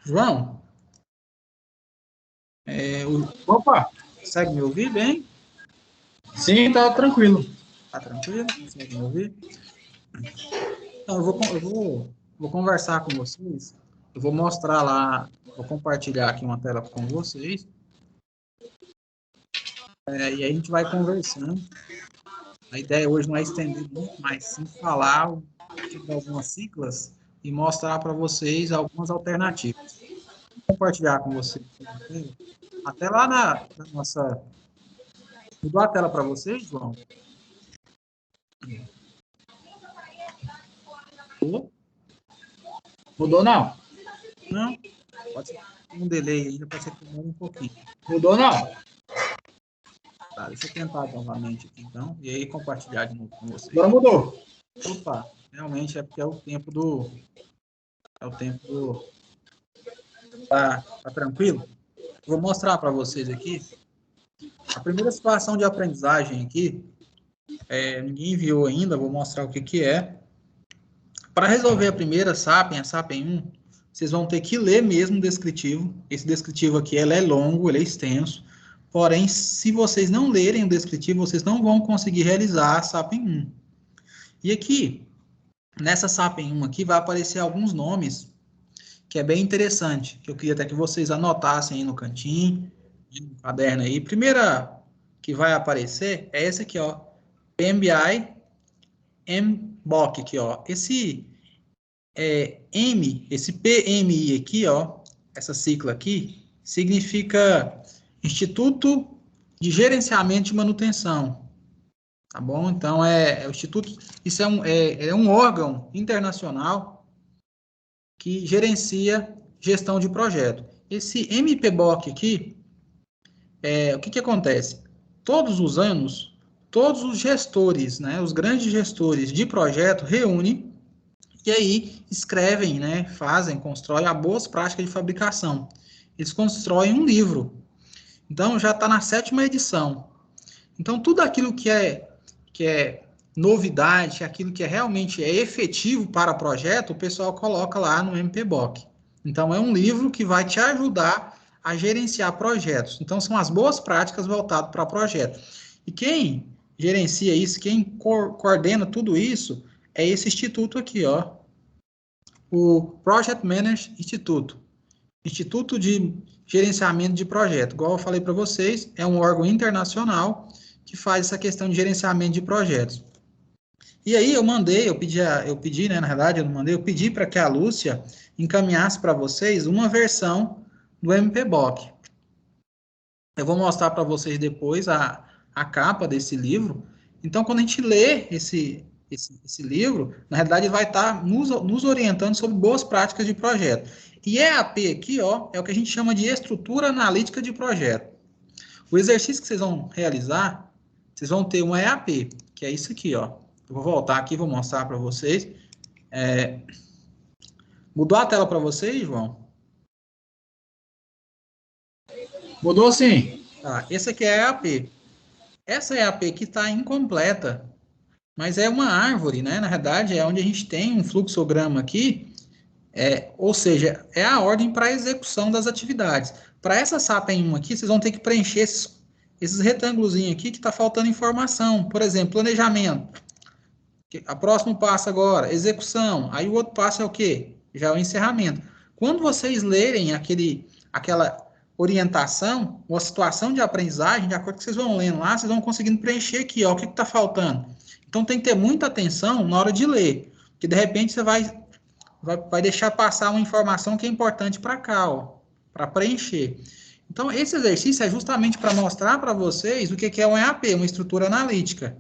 João, Opa, consegue me ouvir bem? sim, tá tranquilo. Tá tranquilo? Consegue me ouvir? Então, eu vou conversar com vocês. Eu vou mostrar lá, vou compartilhar aqui uma tela com vocês. E aí a gente vai conversando. A ideia hoje não é estender muito, mas sim falar sobre algumas siglas e mostrar para vocês algumas alternativas. Vou compartilhar com vocês uma tela. Até lá na nossa. Mudou a tela para vocês, João? Mudou? Mudou não? Não? Pode ser que tenha um delay ainda, pode ser que demore um pouquinho. Mudou não? Tá, deixa eu tentar novamente aqui, então, e aí compartilhar de novo com Agora vocês. mudou. Opa, realmente é porque é o tempo do... É o tempo do... Tá tranquilo? Vou mostrar para vocês aqui. A primeira situação de aprendizagem aqui, ninguém viu ainda, vou mostrar o que que é. Para resolver a primeira a SAPEN 1, vocês vão ter que ler mesmo o descritivo. Esse descritivo aqui, ele é longo, ele é extenso. Porém, se vocês não lerem o descritivo, vocês não vão conseguir realizar a SAPEN 1. E aqui, nessa SAPEN 1 aqui, vai aparecer alguns nomes, que é bem interessante, que eu queria até que vocês anotassem aí no cantinho, no caderno aí. Primeira que vai aparecer é esse aqui, ó, PMBI MBOK aqui, ó. Esse PMI aqui, ó, essa sigla aqui, significa Instituto de Gerenciamento de Manutenção, tá bom? Então, o Instituto, isso é um órgão internacional que gerencia gestão de projeto. Esse MPBOK aqui, o que que acontece? Todos os anos, todos os gestores, né, os grandes gestores de projeto reúnem e aí escrevem, né, constroem a boas práticas de fabricação. Eles constroem um livro. Então já está na 7ª edição. Então tudo aquilo que é novidade, aquilo que realmente é efetivo para o projeto, o pessoal coloca lá no MPBOK. Então é um livro que vai te ajudar a gerenciar projetos. Então são as boas práticas voltadas para projeto. E quem gerencia isso, quem coordena tudo isso, é esse instituto aqui, ó, o Project Management Instituto, Instituto de Gerenciamento de Projeto. Igual eu falei para vocês, é um órgão internacional que faz essa questão de gerenciamento de projetos. E aí eu pedi, né, na verdade, eu não mandei, eu pedi para que a Lúcia encaminhasse para vocês uma versão do MPBOK. Eu vou mostrar para vocês depois a capa desse livro. Então, quando a gente lê esse livro, na realidade, vai estar nos orientando sobre boas práticas de projeto. E EAP aqui, ó, é o que a gente chama de estrutura analítica de projeto. O exercício que vocês vão realizar, vocês vão ter um EAP, que é isso aqui, ó. Eu vou voltar aqui, vou mostrar para vocês. Mudou a tela para vocês, João? Mudou sim. Tá, esse aqui é a EAP. Essa EAP aqui está incompleta, mas é uma árvore, né? Na verdade, é onde a gente tem um fluxograma aqui, ou seja, é a ordem para a execução das atividades. Para essa SAPEN 1 aqui, vocês vão ter que preencher esses retângulos aqui que está faltando informação. Por exemplo, planejamento. A próximo passo agora, execução. Aí o outro passo é o quê? Já é o encerramento. Quando vocês lerem aquela orientação, ou a situação de aprendizagem, de acordo com o que vocês vão lendo lá, vocês vão conseguindo preencher aqui, ó, o que está faltando. Então tem que ter muita atenção na hora de ler, porque de repente você vai deixar passar uma informação que é importante para cá, ó, para preencher. Então esse exercício é justamente para mostrar para vocês o que é um EAP, uma estrutura analítica.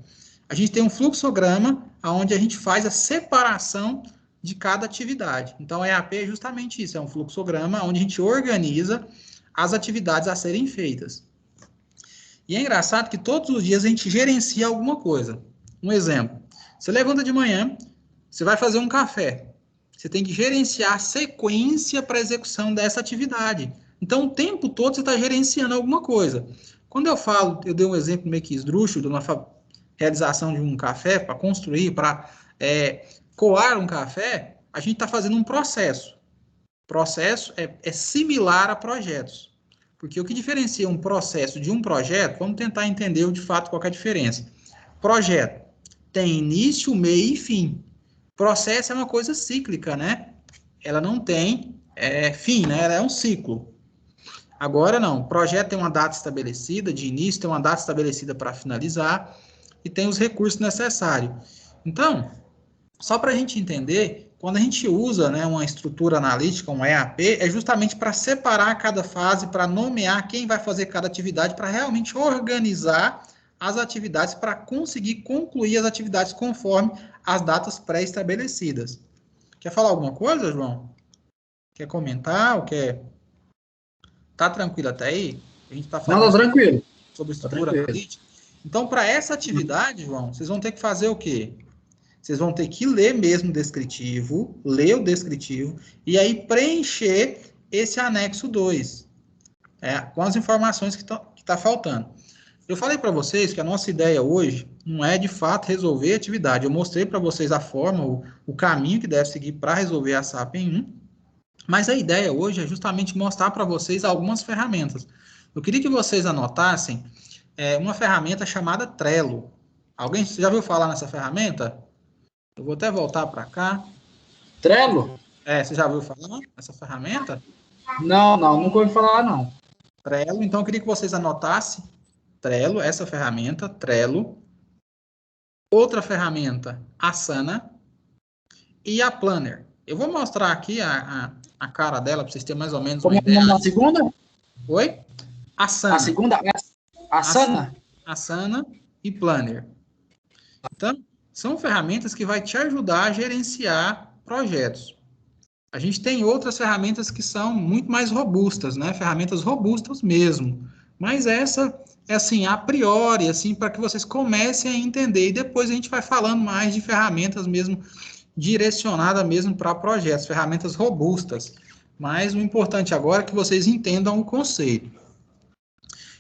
A gente tem um fluxograma onde a gente faz a separação de cada atividade. Então, EAP é justamente isso, é um fluxograma onde a gente organiza as atividades a serem feitas. E é engraçado que todos os dias a gente gerencia alguma coisa. Um exemplo, você levanta de manhã, você vai fazer um café. Você tem que gerenciar a sequência para execução dessa atividade. Então, o tempo todo você está gerenciando alguma coisa. Quando eu dei um exemplo meio que esdrúxulo, na realização de um café, para construir, para coar um café, a gente está fazendo um processo. Processo é similar a projetos. Porque o que diferencia um processo de um projeto, vamos tentar entender de fato qual é a diferença. Projeto tem início, meio e fim. Processo é uma coisa cíclica, né? Ela não tem fim, né? Ela é um ciclo. Agora não, o projeto tem uma data estabelecida de início, tem uma data estabelecida para finalizar e tem os recursos necessários. Então, só para a gente entender, quando a gente usa, né, uma estrutura analítica, um EAP, é justamente para separar cada fase, para nomear quem vai fazer cada atividade, para realmente organizar as atividades, para conseguir concluir as atividades conforme as datas pré-estabelecidas. Quer falar alguma coisa, João? Quer comentar? Ou quer... Tá tranquilo até aí? A gente está falando Não, tá tranquilo. sobre Tá estrutura tranquilo. analítica. Então, para essa atividade, João, vocês vão ter que fazer o quê? Vocês vão ter que ler mesmo o descritivo, ler o descritivo, e aí preencher esse anexo 2, com as informações que tá faltando. Eu falei para vocês que a nossa ideia hoje não é, de fato, resolver a atividade. Eu mostrei para vocês a forma, o caminho que deve seguir para resolver a SAP em 1, mas a ideia hoje é justamente mostrar para vocês algumas ferramentas. Eu queria que vocês anotassem uma ferramenta chamada Trello. Alguém já ouviu falar nessa ferramenta? Eu vou até voltar para cá. Trello? Você já ouviu falar nessa ferramenta? Não, nunca ouvi falar, não. Trello. Então, eu queria que vocês anotassem Trello, essa ferramenta, Trello. Outra ferramenta, Asana. E a Planner. Eu vou mostrar aqui a cara dela, para vocês terem mais ou menos uma Como ideia. na segunda? Oi? Asana. A segunda? Asana? Asana e Planner. Então, são ferramentas que vai te ajudar a gerenciar projetos. A gente tem outras ferramentas que são muito mais robustas, né? Ferramentas robustas mesmo. Mas essa é assim, a priori, assim, para que vocês comecem a entender. E depois a gente vai falando mais de ferramentas mesmo direcionadas mesmo para projetos, ferramentas robustas. Mas o importante agora é que vocês entendam o conceito.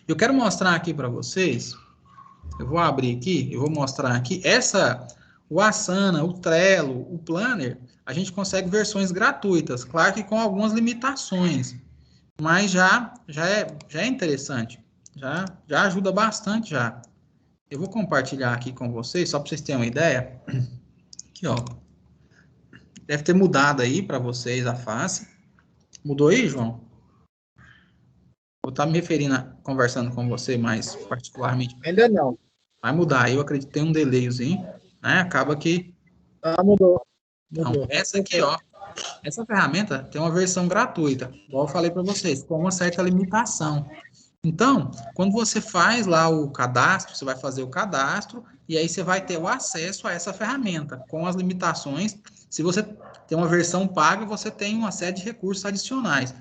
Eu quero mostrar aqui para vocês. Eu vou abrir aqui, eu vou mostrar aqui. O Asana, o Trello, o Planner, a gente consegue versões gratuitas, claro que com algumas limitações, mas já é interessante, já ajuda bastante já. Eu vou compartilhar aqui com vocês, só para vocês terem uma ideia. Aqui, ó. Deve ter mudado aí para vocês a face. Mudou aí, João? Vou estar me referindo, conversando com você mais particularmente. Ainda não. Vai mudar, eu acredito que tem um delayzinho, né? Acaba que... Mudou. Então, essa aqui, ó, essa ferramenta tem uma versão gratuita, igual eu falei para vocês, com uma certa limitação. Então, quando você faz lá o cadastro, você vai fazer o cadastro e aí você vai ter o acesso a essa ferramenta, com as limitações. Se você tem uma versão paga, você tem uma série de recursos adicionais.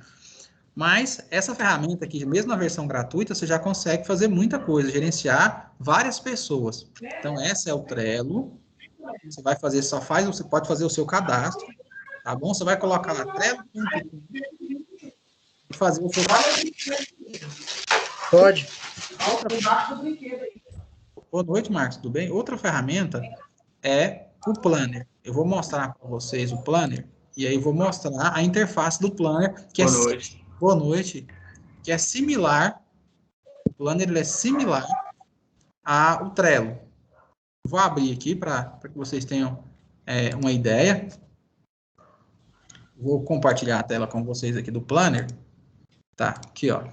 Mas essa ferramenta aqui, mesmo na versão gratuita, você já consegue fazer muita coisa, gerenciar várias pessoas. Então, essa é o Trello. Você vai fazer, você pode fazer o seu cadastro, tá bom? Você vai colocar lá Trello e fazer o seu cadastro. Pode. Boa noite, Marcos, tudo bem? Outra ferramenta é o Planner. Eu vou mostrar para vocês o Planner e aí eu vou mostrar a interface do Planner, que boa noite, que é similar, o Planner ele é similar ao Trello. Vou abrir aqui para que vocês tenham uma ideia. Vou compartilhar a tela com vocês aqui do Planner. Tá, aqui, ó.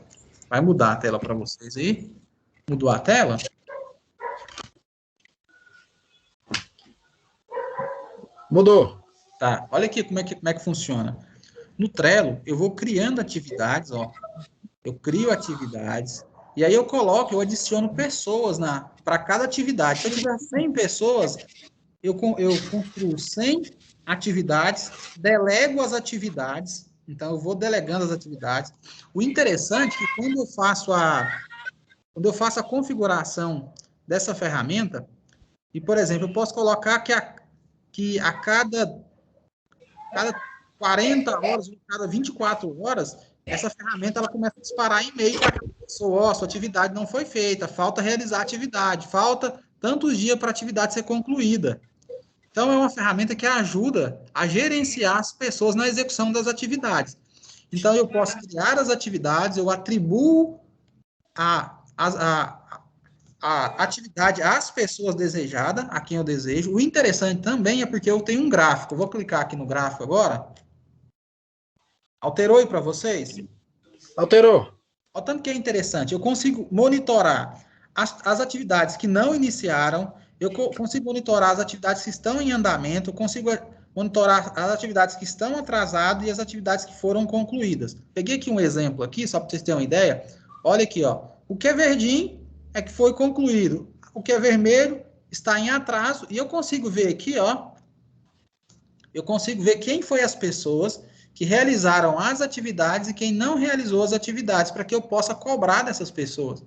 Vai mudar a tela para vocês aí. Mudou a tela? Mudou. Tá, olha aqui como é que funciona. No Trello, eu vou criando atividades, ó. Eu crio atividades, e aí eu adiciono pessoas para cada atividade. Se eu tiver 100 pessoas, eu construo 100 atividades, delego as atividades, então eu vou delegando as atividades. O interessante é que quando eu faço a configuração dessa ferramenta, e, por exemplo, eu posso colocar que a cada 40 horas, a cada 24 horas, essa ferramenta ela começa a disparar e-mail para a pessoa, sua atividade não foi feita, falta realizar a atividade, falta tantos dias para a atividade ser concluída. Então, é uma ferramenta que ajuda a gerenciar as pessoas na execução das atividades. Então, eu posso criar as atividades, eu atribuo a atividade às pessoas desejadas, a quem eu desejo. O interessante também é porque eu tenho um gráfico. Eu vou clicar aqui no gráfico agora. Alterou aí para vocês? Alterou. Olha o tanto que é interessante. Eu consigo monitorar as atividades que não iniciaram, eu consigo monitorar as atividades que estão em andamento, eu consigo monitorar as atividades que estão atrasadas e as atividades que foram concluídas. Peguei aqui um exemplo aqui, só para vocês terem uma ideia. Olha aqui, ó. O que é verdinho é que foi concluído. O que é vermelho está em atraso. E eu consigo ver aqui, ó. Eu consigo ver quem foi as pessoas que realizaram as atividades e quem não realizou as atividades, para que eu possa cobrar dessas pessoas.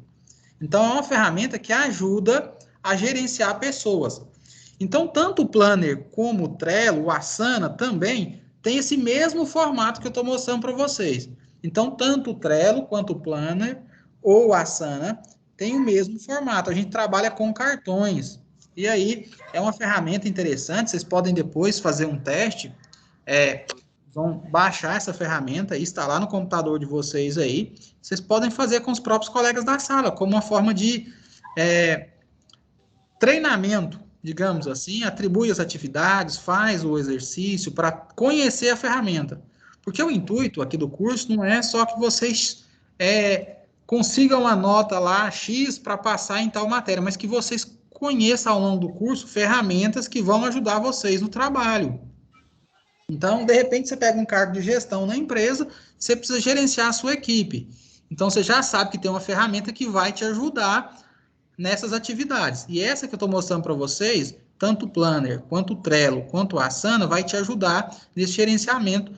Então, é uma ferramenta que ajuda a gerenciar pessoas. Então, tanto o Planner como o Trello, o Asana também tem esse mesmo formato que eu estou mostrando para vocês. Então, tanto o Trello quanto o Planner ou o Asana tem o mesmo formato. A gente trabalha com cartões. E aí, é uma ferramenta interessante. Vocês podem depois fazer um teste. Vão baixar essa ferramenta e instalar no computador de vocês aí. Vocês podem fazer com os próprios colegas da sala, como uma forma de treinamento, digamos assim, atribui as atividades, faz o exercício para conhecer a ferramenta. Porque o intuito aqui do curso não é só que vocês consigam uma nota lá, X, para passar em tal matéria, mas que vocês conheçam ao longo do curso ferramentas que vão ajudar vocês no trabalho. Então, de repente, você pega um cargo de gestão na empresa, você precisa gerenciar a sua equipe. Então, você já sabe que tem uma ferramenta que vai te ajudar nessas atividades. E essa que eu estou mostrando para vocês, tanto o Planner, quanto o Trello, quanto o Asana, vai te ajudar nesse gerenciamento,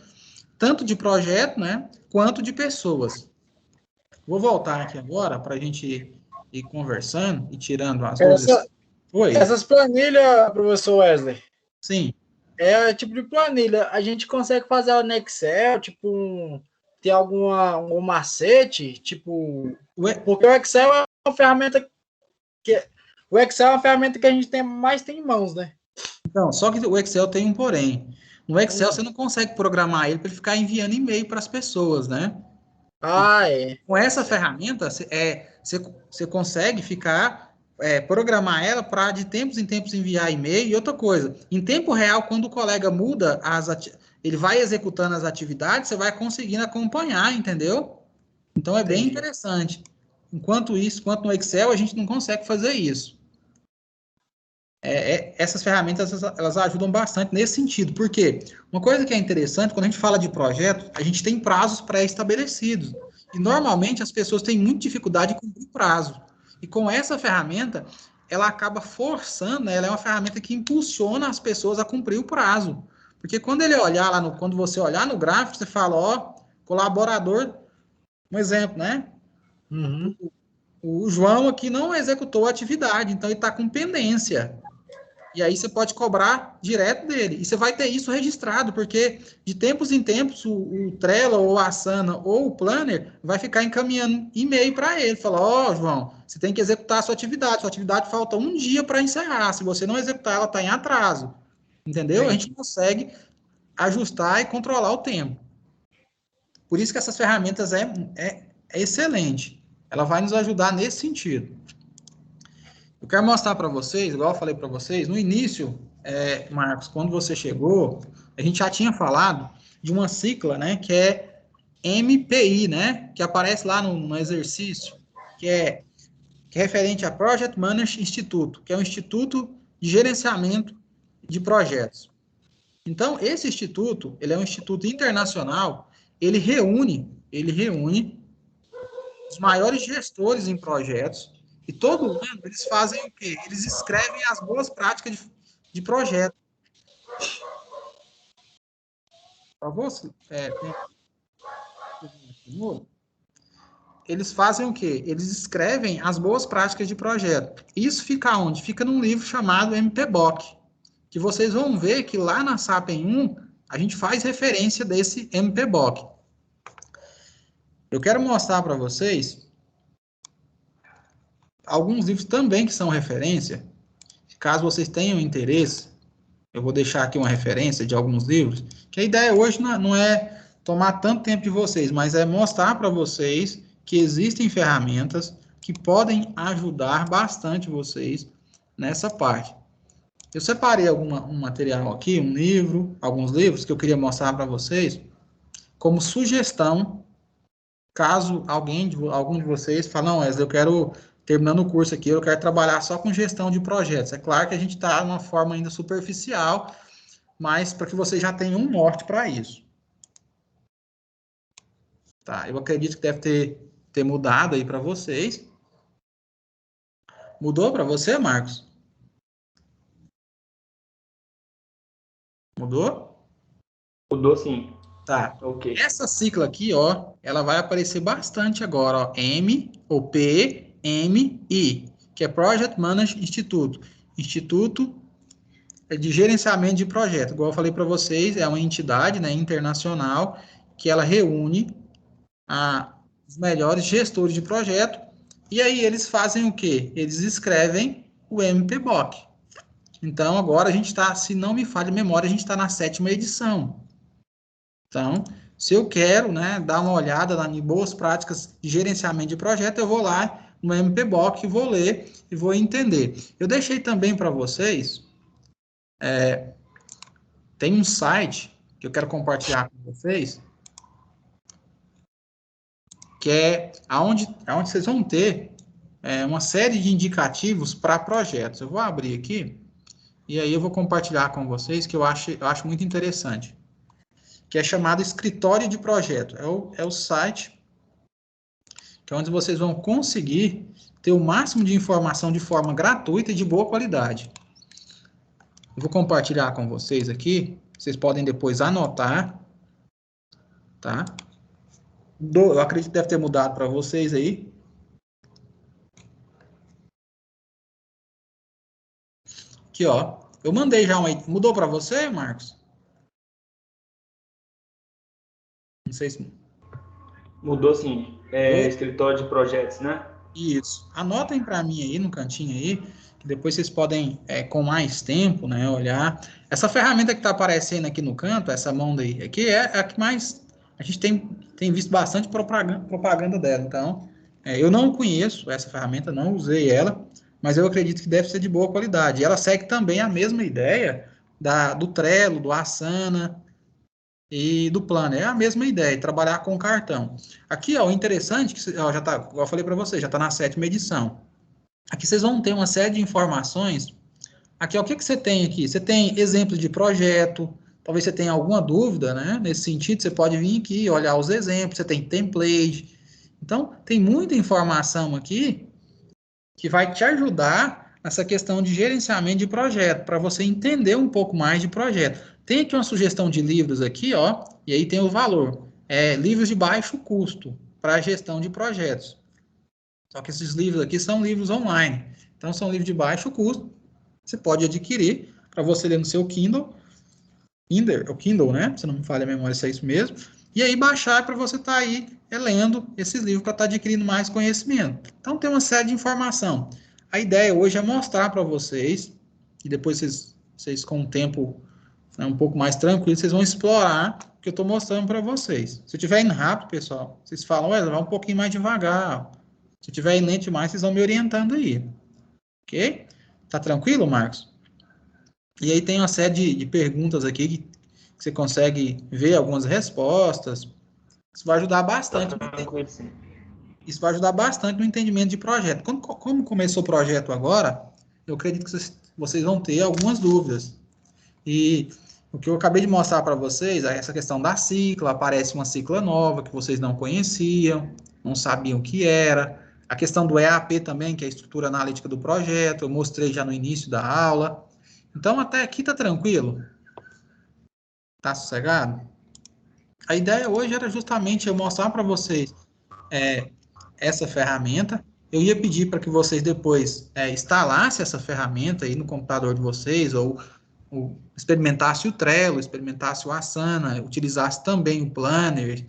tanto de projeto, né, quanto de pessoas. Vou voltar aqui agora para a gente ir conversando e tirando as dúvidas. Oi. Essas planilhas, professor Wesley, Sim. é tipo de planilha. A gente consegue fazer ela no Excel, tipo, ter um macete, tipo. Porque o Excel é uma ferramenta que. O Excel é uma ferramenta que a gente mais tem em mãos, né? Então, só que o Excel tem um porém. No Excel você não consegue programar ele para ele ficar enviando e-mail para as pessoas, né? É. Com essa ferramenta, você consegue ficar, programar ela para de tempos em tempos enviar e-mail. E outra coisa, em tempo real, quando o colega muda, ele vai executando as atividades, você vai conseguindo acompanhar, entendeu? Então é bem interessante. Enquanto no Excel, a gente não consegue fazer isso. Essas ferramentas, elas ajudam bastante nesse sentido. Por quê? Uma coisa que é interessante, quando a gente fala de projeto, a gente tem prazos pré-estabelecidos. E, normalmente, as pessoas têm muita dificuldade em cumprir o prazo. E com essa ferramenta, ela acaba forçando, né? Ela é uma ferramenta que impulsiona as pessoas a cumprir o prazo. Porque quando quando você olhar no gráfico, você fala, ó, colaborador, um exemplo, né? Uhum. O João aqui não executou a atividade, então ele está com pendência. E aí você pode cobrar direto dele. E você vai ter isso registrado, porque de tempos em tempos o Trello, ou a Asana, ou o Planner vai ficar encaminhando e-mail para ele. Falar, ó, João, você tem que executar a sua atividade falta um dia para encerrar. Se você não executar, ela está em atraso. Entendeu? A gente consegue ajustar e controlar o tempo. Por isso que essas ferramentas é excelente. Ela vai nos ajudar nesse sentido. Eu quero mostrar para vocês, igual eu falei para vocês, no início, Marcos, quando você chegou, a gente já tinha falado de uma sigla, né, que é MPI, né, que aparece lá no exercício, que é referente a Project Management Institute, que é um instituto de gerenciamento de projetos. Então, esse instituto, ele é um instituto internacional, ele reúne os maiores gestores em projetos, e todo ano eles fazem o quê? Eles escrevem as boas práticas de projeto. Por favor, eles fazem o quê? Eles escrevem as boas práticas de projeto. Isso fica onde? Fica num livro chamado MPBOK, que vocês vão ver que lá na SAPEN 1, a gente faz referência desse MPBOK. Eu quero mostrar para vocês alguns livros também que são referência. Caso vocês tenham interesse, eu vou deixar aqui uma referência de alguns livros, que a ideia hoje não é tomar tanto tempo de vocês, mas é mostrar para vocês que existem ferramentas que podem ajudar bastante vocês nessa parte. Eu separei um material aqui, um livro, alguns livros que eu queria mostrar para vocês como sugestão, caso algum de vocês fale, não, Wesley, eu quero, terminando o curso aqui, eu quero trabalhar só com gestão de projetos. É claro que a gente está de uma forma ainda superficial, mas para que vocês já tenham um norte para isso. Tá, eu acredito que deve ter mudado aí para vocês. Mudou para você, Marcos? Mudou? Mudou sim. Tá. Ok. Essa sigla aqui, ó, ela vai aparecer bastante agora, ó, PMI, que é Project Management Institute. Instituto de Gerenciamento de Projeto. Igual eu falei para vocês, é uma entidade, né, internacional que ela reúne os melhores gestores de projeto, e aí eles fazem o quê? Eles escrevem o MPBOK. Então, agora a gente está, se não me falha a memória, a gente está na 7ª edição. Então, se eu quero, né, dar uma olhada em boas práticas de gerenciamento de projeto, eu vou lá no MPBOK, vou ler e vou entender. Eu deixei também para vocês, tem um site que eu quero compartilhar com vocês, que é onde vocês vão ter uma série de indicativos para projetos. Eu vou abrir aqui e aí eu vou compartilhar com vocês, que eu acho muito interessante, que é chamado Escritório de Projeto. É o site que é onde vocês vão conseguir ter o máximo de informação de forma gratuita e de boa qualidade. Eu vou compartilhar com vocês aqui, vocês podem depois anotar, tá? Eu acredito que deve ter mudado para vocês aí. Aqui, ó. Eu mandei já uma... Mudou para você, Marcos? Não sei se... Mudou sim. Escritório de projetos, né? Isso. Anotem para mim aí, no cantinho aí, que depois vocês podem, com mais tempo, né, olhar. Essa ferramenta que está aparecendo aqui no canto, essa mão daí, aqui é a que mais... A gente tem visto bastante propaganda dela. Então, eu não conheço essa ferramenta, não usei ela, mas eu acredito que deve ser de boa qualidade. E ela segue também a mesma ideia do Trello, do Asana e do Planner. É a mesma ideia, trabalhar com cartão. Aqui, ó, o interessante, que já tá, igual eu falei para vocês, já está na 7ª edição. Aqui vocês vão ter uma série de informações. Aqui, ó, o que você tem aqui? Você tem exemplos de projeto, talvez você tenha alguma dúvida, né? Nesse sentido, você pode vir aqui e olhar os exemplos, você tem template. Então, tem muita informação aqui que vai te ajudar nessa questão de gerenciamento de projeto, para você entender um pouco mais de projeto. Tem aqui uma sugestão de livros aqui, ó, e aí tem o valor. Livros de baixo custo para gestão de projetos. Só que esses livros aqui são livros online. Então, são livros de baixo custo. Você pode adquirir para você ler no seu Kindle, né? Se não me falha a memória, se é isso mesmo. E aí baixar para você estar aí lendo esses livros para estar adquirindo mais conhecimento. Então, tem uma série de informação. A ideia hoje é mostrar para vocês, e depois vocês com o tempo, né, um pouco mais tranquilo, vocês vão explorar o que eu estou mostrando para vocês. Se eu estiver indo rápido, pessoal, vocês falam, vai um pouquinho mais devagar. Se eu estiver indo lento demais, vocês vão me orientando aí. Ok? Tá tranquilo, Marcos? E aí tem uma série de perguntas aqui que você consegue ver algumas respostas. Isso vai ajudar bastante. Isso vai ajudar bastante no entendimento de projeto. Como começou o projeto agora, eu acredito que vocês vão ter algumas dúvidas. E o que eu acabei de mostrar para vocês é essa questão da cicla. Aparece uma cicla nova que vocês não conheciam, não sabiam o que era. A questão do EAP também, que é a estrutura analítica do projeto, eu mostrei já no início da aula. Então, até aqui tá tranquilo? Tá sossegado? A ideia hoje era justamente eu mostrar para vocês essa ferramenta. Eu ia pedir para que vocês depois instalassem essa ferramenta aí no computador de vocês, ou experimentasse o Trello, experimentasse o Asana, utilizasse também o Planner.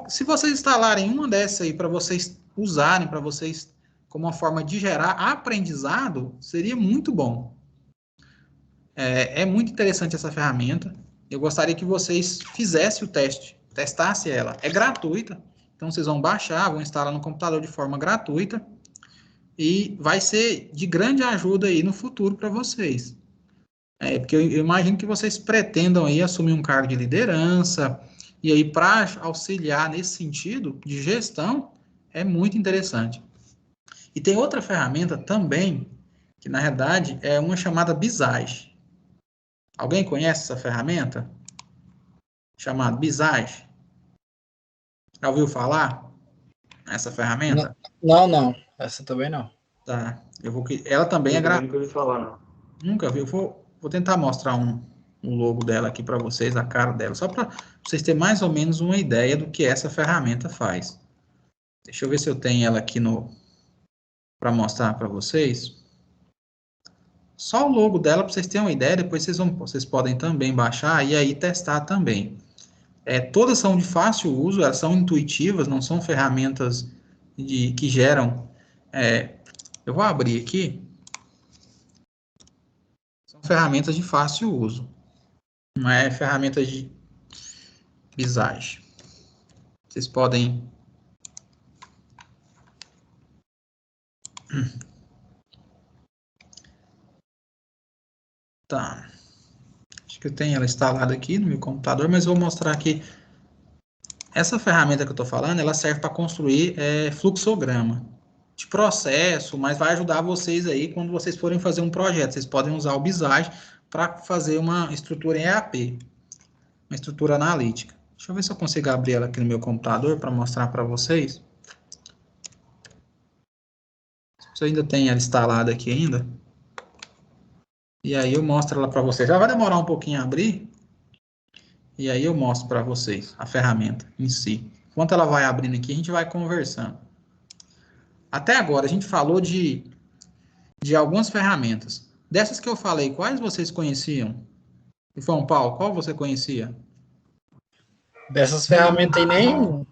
Se vocês instalarem uma dessas aí para vocês usarem, para vocês, como uma forma de gerar aprendizado, seria muito bom. É muito interessante essa ferramenta. Eu gostaria que vocês fizessem o teste testasse ela. É gratuita, então vocês vão baixar, vão instalar no computador de forma gratuita e vai ser de grande ajuda aí no futuro para vocês. Porque eu imagino que vocês pretendam aí assumir um cargo de liderança, e aí para auxiliar nesse sentido de gestão, é muito interessante. E tem outra ferramenta também, que na verdade é uma chamada Visage. Alguém conhece essa ferramenta? Chamada Visage? Já ouviu falar nessa ferramenta? Não. Essa também não. Tá. Ela também é Eu também gratuita. nunca ouvi falar, não. Nunca vi. Eu vou tentar mostrar um logo dela aqui para vocês, a cara dela, só para vocês terem mais ou menos uma ideia do que essa ferramenta faz. Deixa eu ver se eu tenho ela aqui para mostrar para vocês. Só o logo dela para vocês terem uma ideia, depois vocês podem também baixar e aí testar também. Todas são de fácil uso, elas são intuitivas, não são ferramentas que geram. Eu vou abrir aqui. São ferramentas de fácil uso. Não é ferramenta de Visage. Vocês podem... Tá. Acho que eu tenho ela instalada aqui no meu computador, mas vou mostrar aqui. Essa ferramenta que eu estou falando, ela serve para construir fluxograma de processo, mas vai ajudar vocês aí quando vocês forem fazer um projeto. Vocês podem usar o Visage para fazer uma estrutura em EAP, uma estrutura analítica. Deixa eu ver se eu consigo abrir ela aqui no meu computador para mostrar para vocês. Se eu ainda tenho ela instalada aqui ainda. E aí eu mostro ela para vocês. Já vai demorar um pouquinho a abrir. E aí eu mostro para vocês a ferramenta em si. Enquanto ela vai abrindo aqui, a gente vai conversando. Até agora, a gente falou de algumas ferramentas. Dessas que eu falei, quais vocês conheciam? E João Paulo, qual você conhecia? Dessas ferramentas aí nenhum.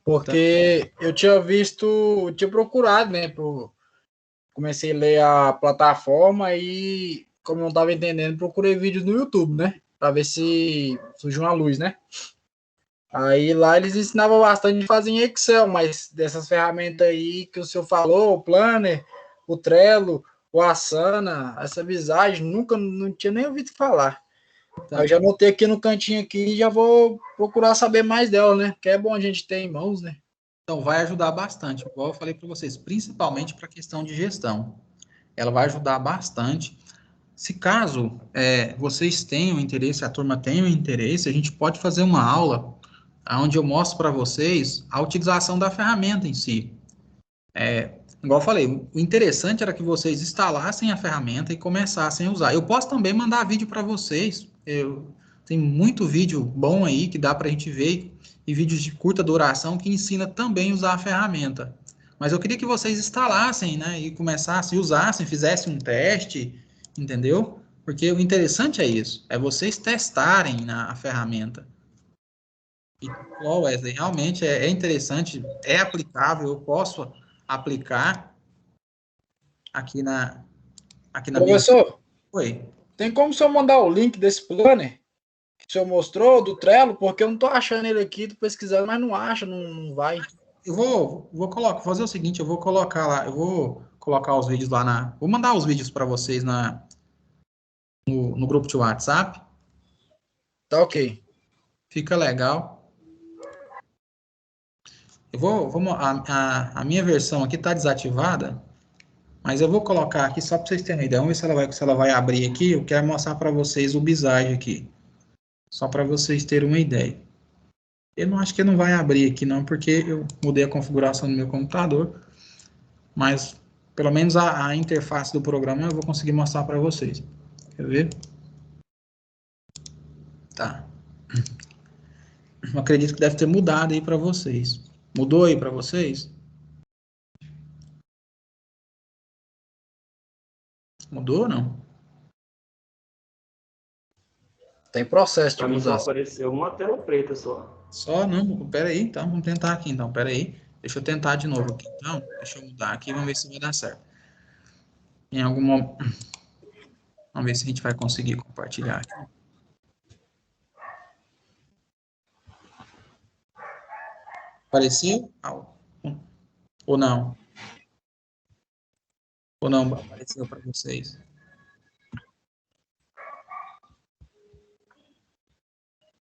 Porque eu tinha procurado, né? Comecei a ler a plataforma e, como eu não estava entendendo, procurei vídeos no YouTube, né? Para ver se surgiu uma luz, né? Aí lá eles ensinavam bastante a fazer em Excel, mas dessas ferramentas aí que o senhor falou, o Planner, o Trello, o Asana, essa Visage, nunca não tinha nem ouvido falar. Tá. Eu já anotei aqui no cantinho aqui e já vou procurar saber mais dela, né? Que é bom a gente ter em mãos, né? Então, vai ajudar bastante, igual eu falei para vocês, principalmente para a questão de gestão. Ela vai ajudar bastante. Se caso vocês tenham interesse, a turma tenha interesse, a gente pode fazer uma aula onde eu mostro para vocês a utilização da ferramenta em si. Igual eu falei, o interessante era que vocês instalassem a ferramenta e começassem a usar. Eu posso também mandar vídeo para vocês. Tem muito vídeo bom aí que dá para a gente ver e vídeos de curta duração que ensina também a usar a ferramenta. Mas eu queria que vocês instalassem, né, e começassem, usassem, fizessem um teste, entendeu? Porque o interessante é isso, é vocês testarem a ferramenta. E, Wesley, realmente é interessante, é aplicável, eu posso aplicar aqui na minha... Professor, Oi. tem como o senhor mandar o link desse planner que o senhor mostrou, do Trello? Porque eu não tô achando ele aqui, tô pesquisando, mas não acha, não vai. Eu vou fazer o seguinte, eu vou colocar lá, eu vou colocar os vídeos lá vou mandar os vídeos para vocês no grupo de WhatsApp. Tá ok. Fica legal. A minha versão aqui está desativada, mas eu vou colocar aqui só para vocês terem uma ideia. Vamos ver se ela vai abrir aqui. Eu quero mostrar para vocês o Visage aqui, só para vocês terem uma ideia. Eu não acho que não vai abrir aqui não, porque eu mudei a configuração do meu computador, mas pelo menos a interface do programa eu vou conseguir mostrar para vocês. Quer ver? Tá. Eu acredito que deve ter mudado aí para vocês. Mudou aí para vocês? Mudou ou não? Tem processo de Pra mim só mudança. apareceu uma tela preta só. Só não, pera aí, então, vamos tentar aqui, então, pera aí. Deixa eu tentar de novo aqui, então, deixa eu mudar aqui, vamos ver se vai dar certo. Em algum momento, vamos ver se a gente vai conseguir compartilhar aqui. Apareceu? Ou não? Ou não apareceu para vocês?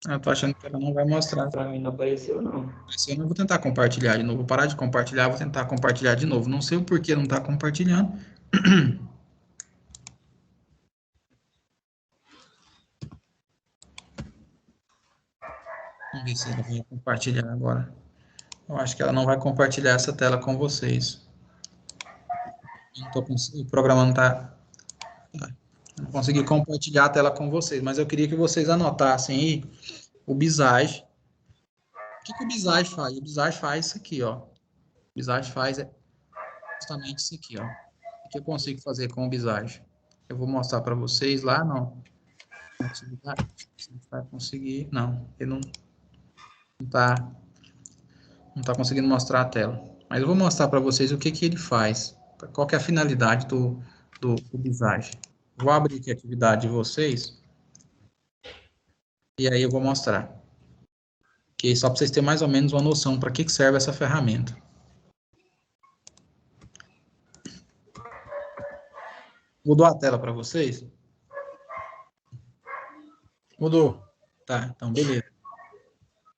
Eu tô achando que ela não vai mostrar. Para mim não apareceu, não. Eu não vou tentar compartilhar de novo. Vou parar de compartilhar, vou tentar compartilhar de novo. Não sei o porquê não está compartilhando. Vamos ver se ela vai compartilhar agora. Eu acho que ela não vai compartilhar essa tela com vocês. O programa não está... Não consegui compartilhar a tela com vocês, mas eu queria que vocês anotassem aí o Visage. O que o Visage faz? O Visage faz isso aqui, ó. O Visage faz justamente isso aqui, ó. O que eu consigo fazer com o Visage? Eu vou mostrar para vocês lá, não. Atividade. Você vai conseguir. Não, ele não tá conseguindo mostrar a tela. Mas eu vou mostrar para vocês o que ele faz. Qual que é a finalidade do Visage. Vou abrir aqui a atividade de vocês. E aí eu vou mostrar. Que só para vocês terem mais ou menos uma noção para que serve essa ferramenta. Mudou a tela para vocês? Mudou. Tá, então beleza.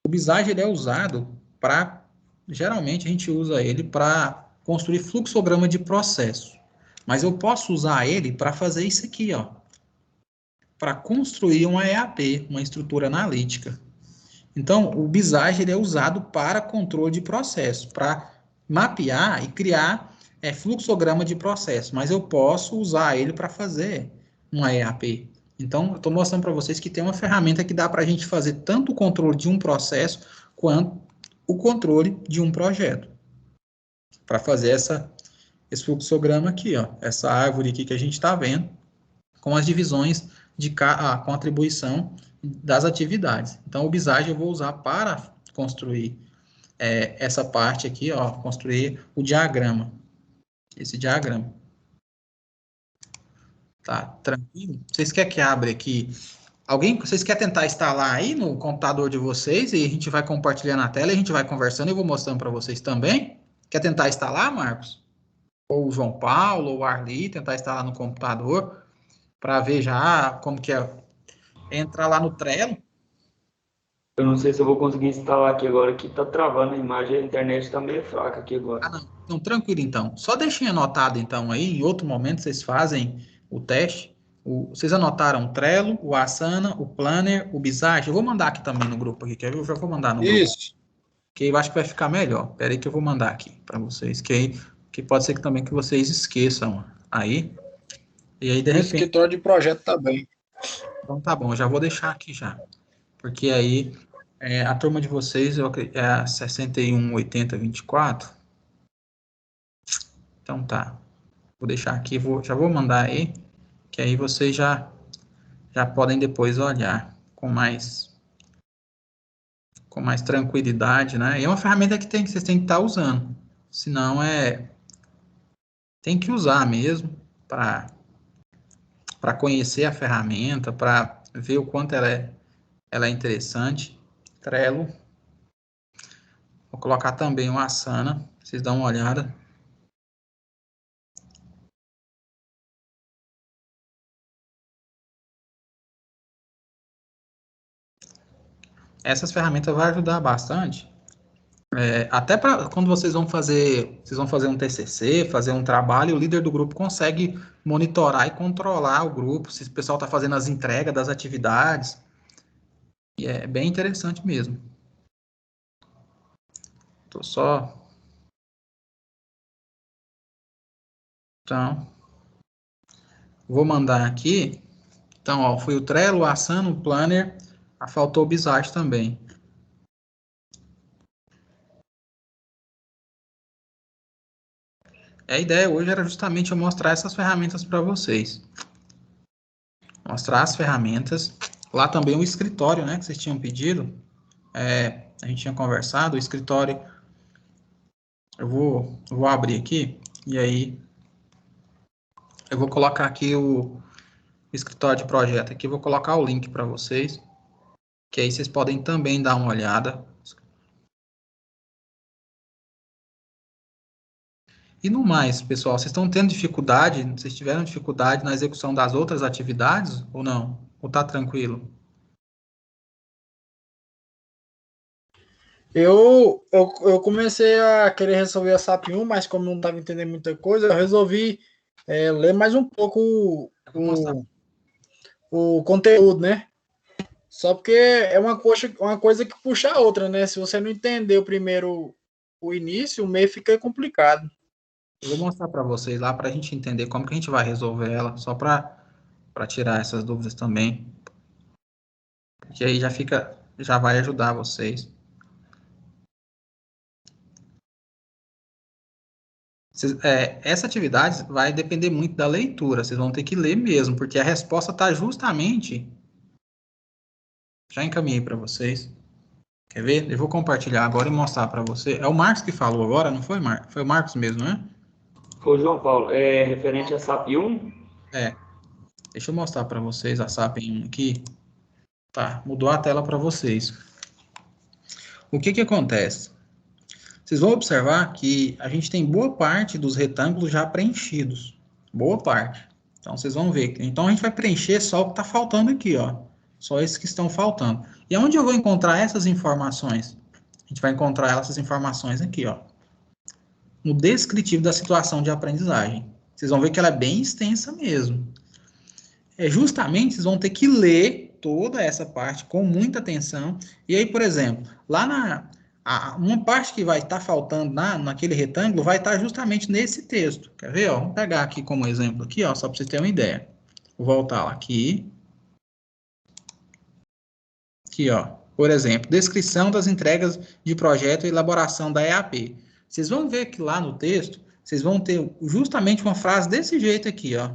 O Visage ele é usado para... Geralmente a gente usa ele para construir fluxograma de processo. Mas eu posso usar ele para fazer isso aqui, ó. Para construir uma EAP, uma estrutura analítica. Então, o Visage ele é usado para controle de processo, para mapear e criar fluxograma de processo. Mas eu posso usar ele para fazer uma EAP. Então, eu estou mostrando para vocês que tem uma ferramenta que dá para a gente fazer tanto o controle de um processo quanto o controle de um projeto. Para fazer esse fluxograma aqui, ó, essa árvore aqui que a gente está vendo, com as divisões com a atribuição das atividades. Então, o Visage eu vou usar para construir essa parte aqui, ó, construir o diagrama. Esse diagrama. Tá tranquilo? Vocês querem que abra aqui? Vocês querem tentar instalar aí no computador de vocês e a gente vai compartilhando a tela e a gente vai conversando e eu vou mostrando para vocês também? Quer tentar instalar, Marcos? Ou o João Paulo, ou o Arli, tentar instalar no computador para ver já como que é. Entrar lá no Trello. Eu não sei se eu vou conseguir instalar aqui agora, que tá travando a imagem, a internet tá meio fraca aqui agora. Ah, não. Então, tranquilo, então. Só deixem anotado, então, aí. Em outro momento, vocês fazem o teste. Vocês anotaram o Trello, o Asana, o Planner, o Visage. Eu vou mandar aqui também no grupo, aqui, quer ver? Eu já vou mandar no grupo. Isso. Que eu acho que vai ficar melhor. Espera aí que eu vou mandar aqui para vocês. Que pode ser que também que vocês esqueçam aí. E aí, de repente... escritório de projeto também. Então, tá bom. Eu já vou deixar aqui já. Porque aí... a turma de vocês é a 618024. Então tá. Vou deixar aqui, já vou mandar aí, que aí vocês já podem depois olhar com mais tranquilidade, né? E é uma ferramenta que vocês têm que estar usando. Senão tem que usar mesmo para conhecer a ferramenta, para ver o quanto ela é interessante. Trello. Vou colocar também o Asana, vocês dão uma olhada. Essas ferramentas vão ajudar bastante. Até para quando vocês vão fazer um TCC, fazer um trabalho, o líder do grupo consegue monitorar e controlar o grupo, se o pessoal está fazendo as entregas das atividades. E é bem interessante mesmo. Tô só... Então, vou mandar aqui. Então, ó, foi o Trello, o Asana, o Planner, faltou o Visage também. A ideia hoje era justamente eu mostrar essas ferramentas para vocês. Mostrar as ferramentas. Lá também o escritório, né, que vocês tinham pedido. A gente tinha conversado, o escritório. Eu vou abrir aqui, e aí eu vou colocar aqui o escritório de projeto. Aqui eu vou colocar o link para vocês, que aí vocês podem também dar uma olhada. E no mais, pessoal, vocês estão tendo dificuldade, vocês tiveram dificuldade na execução das outras atividades ou não? Ou tá tranquilo? Eu comecei a querer resolver a SAP 1, mas como não estava entendendo muita coisa, eu resolvi ler mais um pouco Eu vou mostrar. o conteúdo, né? Só porque é uma coisa que puxa a outra, né? Se você não entender o primeiro, o início, o meio fica complicado. Eu vou mostrar para vocês lá para a gente entender como que a gente vai resolver ela, só para tirar essas dúvidas também. Que aí já vai ajudar vocês. Essa atividade vai depender muito da leitura, vocês vão ter que ler mesmo, porque a resposta está justamente. Já encaminhei para vocês. Quer ver? Eu vou compartilhar agora e mostrar para você. É o Marcos que falou agora, não foi, Marcos? Foi o Marcos mesmo, né? Ô, João Paulo, é referente a SAP 1? É. Deixa eu mostrar para vocês a SAP em 1 aqui. Tá, mudou a tela para vocês. O que que acontece? Vocês vão observar que a gente tem boa parte dos retângulos já preenchidos. Boa parte. Então, vocês vão ver. Então, a gente vai preencher só o que está faltando aqui, ó. Só esses que estão faltando. E onde eu vou encontrar essas informações? A gente vai encontrar essas informações aqui, ó. No descritivo da situação de aprendizagem. Vocês vão ver que ela é bem extensa mesmo. Justamente, vocês vão ter que ler toda essa parte com muita atenção. E aí, por exemplo, lá uma parte que vai estar faltando naquele retângulo vai estar justamente nesse texto. Quer ver? Ó? Vamos pegar aqui como exemplo, aqui, ó, só para vocês terem uma ideia. Vou voltar lá aqui. Aqui, ó. Por exemplo, descrição das entregas de projeto e elaboração da EAP. Vocês vão ver que lá no texto, vocês vão ter justamente uma frase desse jeito aqui, ó.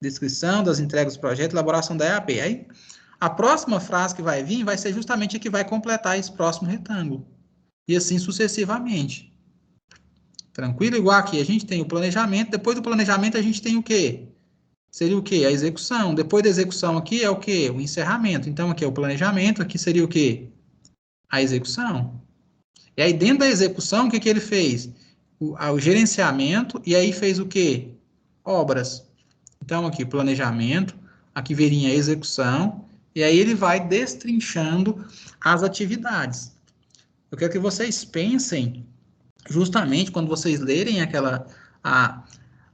Descrição das entregas do projeto, elaboração da EAP. Aí, a próxima frase que vai vir vai ser justamente a que vai completar esse próximo retângulo. E assim sucessivamente. Tranquilo? Igual aqui, a gente tem o planejamento, depois do planejamento a gente tem o quê? Seria o quê? A execução. Depois da execução aqui é o quê? O encerramento. Então, aqui é o planejamento, aqui seria o quê? A execução. E aí, dentro da execução, o que que ele fez? O gerenciamento, e aí fez o quê? Obras. Então, aqui, planejamento, aqui viria a execução, e aí ele vai destrinchando as atividades. Eu quero que vocês pensem, justamente quando vocês lerem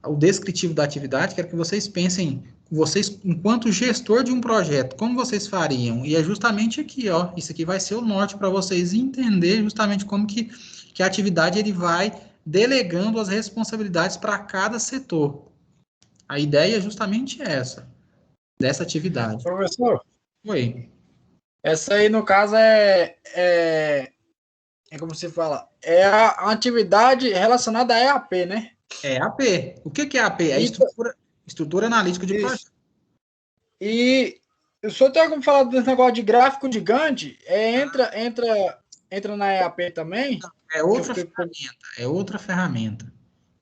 o descritivo da atividade, quero que vocês pensem, vocês, enquanto gestor de um projeto, como vocês fariam? E é justamente aqui, ó, isso aqui vai ser o norte para vocês entender justamente como que a atividade ele vai delegando as responsabilidades para cada setor. A ideia é justamente essa, dessa atividade. Professor, Oi. essa aí no caso é como se fala, é a atividade relacionada à EAP, né? É AP. O que é AP? É a E, estrutura analítica de projeto. e o senhor tem como falar desse negócio de gráfico de Gantt? Entra na EAP também? É outra ferramenta. É outra ferramenta.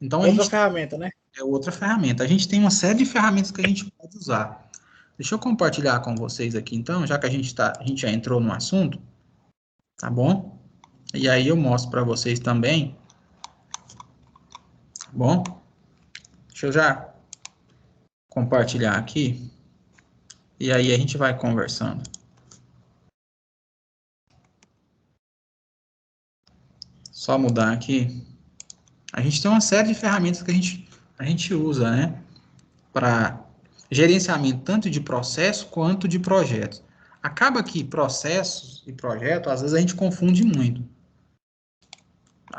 Então, Outra ferramenta, né? é outra ferramenta. A gente tem uma série de ferramentas que a gente pode usar. Deixa eu compartilhar com vocês aqui, então, já que a gente já entrou no assunto, tá bom? E aí eu mostro para vocês também, tá bom? Deixa eu já compartilhar aqui. E aí a gente vai conversando. Só mudar aqui. A gente tem uma série de ferramentas que a gente usa, né? Para gerenciamento tanto de processo quanto de projetos. Acaba que processos e projetos, às vezes a gente confunde muito.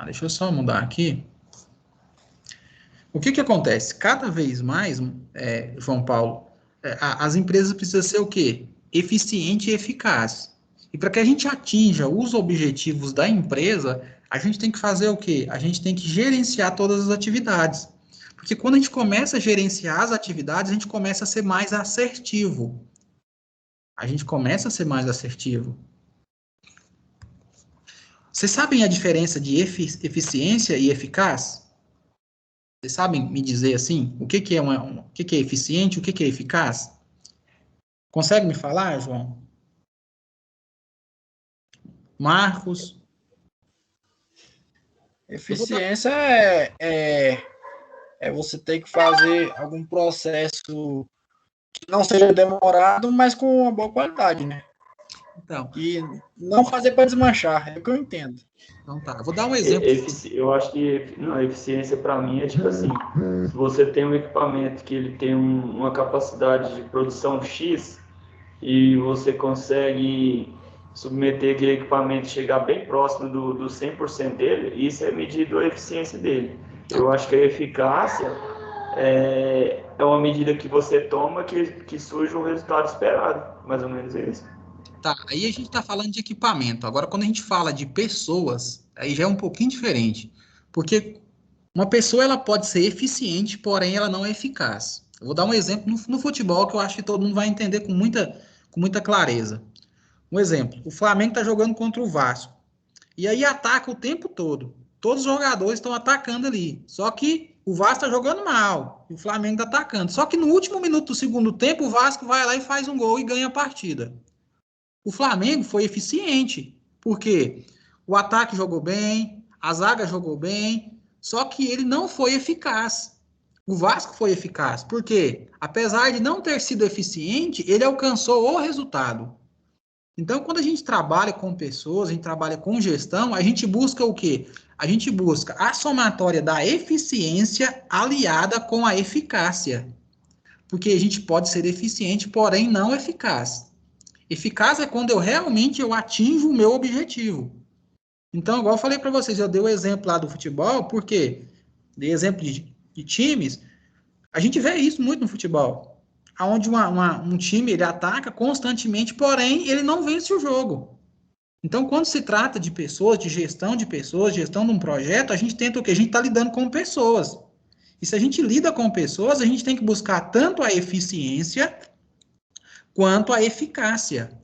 Deixa eu só mudar aqui. O que que acontece? Cada vez mais, João Paulo, as empresas precisam ser o quê? Eficiente e eficaz. E para que a gente atinja os objetivos da empresa, a gente tem que fazer o quê? A gente tem que gerenciar todas as atividades. Porque quando a gente começa a gerenciar as atividades, a gente começa a ser mais assertivo. A gente começa a ser mais assertivo. Vocês sabem a diferença de eficiência e eficaz? Vocês sabem me dizer assim, o que que é o que que é eficiente, o que que é eficaz? Consegue me falar, João? Marcos? Eficiência é você ter que fazer algum processo que não seja demorado, mas com uma boa qualidade, né? Então, E não fazer para desmanchar, é o que eu entendo. então tá, eu vou dar um exemplo. Eu acho que não, a eficiência para mim é tipo assim, se você tem um equipamento que ele tem uma capacidade de produção X e você consegue submeter aquele equipamento e chegar bem próximo do 100% dele, isso é medido a eficiência dele. Eu acho que a eficácia é uma medida que você toma que surge um resultado esperado, mais ou menos isso. Tá, aí a gente está falando de equipamento. Agora, quando a gente fala de pessoas, aí já é um pouquinho diferente. Porque uma pessoa ela pode ser eficiente, porém ela não é eficaz. Eu vou dar um exemplo no futebol que eu acho que todo mundo vai entender com muita clareza. Um exemplo, o Flamengo está jogando contra o Vasco. E aí ataca o tempo todo. Todos os jogadores estão atacando ali. Só que o Vasco está jogando mal. E o Flamengo está atacando. Só que no último minuto do segundo tempo, o Vasco vai lá e faz um gol e ganha a partida. O Flamengo foi eficiente, porque o ataque jogou bem, a zaga jogou bem, só que ele não foi eficaz. O Vasco foi eficaz, porque apesar de não ter sido eficiente, ele alcançou o resultado. Então, quando a gente trabalha com pessoas, a gente trabalha com gestão, a gente busca o quê? A gente busca a somatória da eficiência aliada com a eficácia. Porque a gente pode ser eficiente, porém não eficaz. Eficaz é quando eu atinjo o meu objetivo. Então, igual eu falei para vocês, eu dei o exemplo lá do futebol, porque dei exemplo de times, a gente vê isso muito no futebol, onde um time ele ataca constantemente, porém ele não vence o jogo. Então, quando se trata de pessoas, de pessoas, gestão de um projeto, a gente tenta o quê? A gente está lidando com pessoas. E se a gente lida com pessoas, a gente tem que buscar tanto a eficiência quanto a eficácia.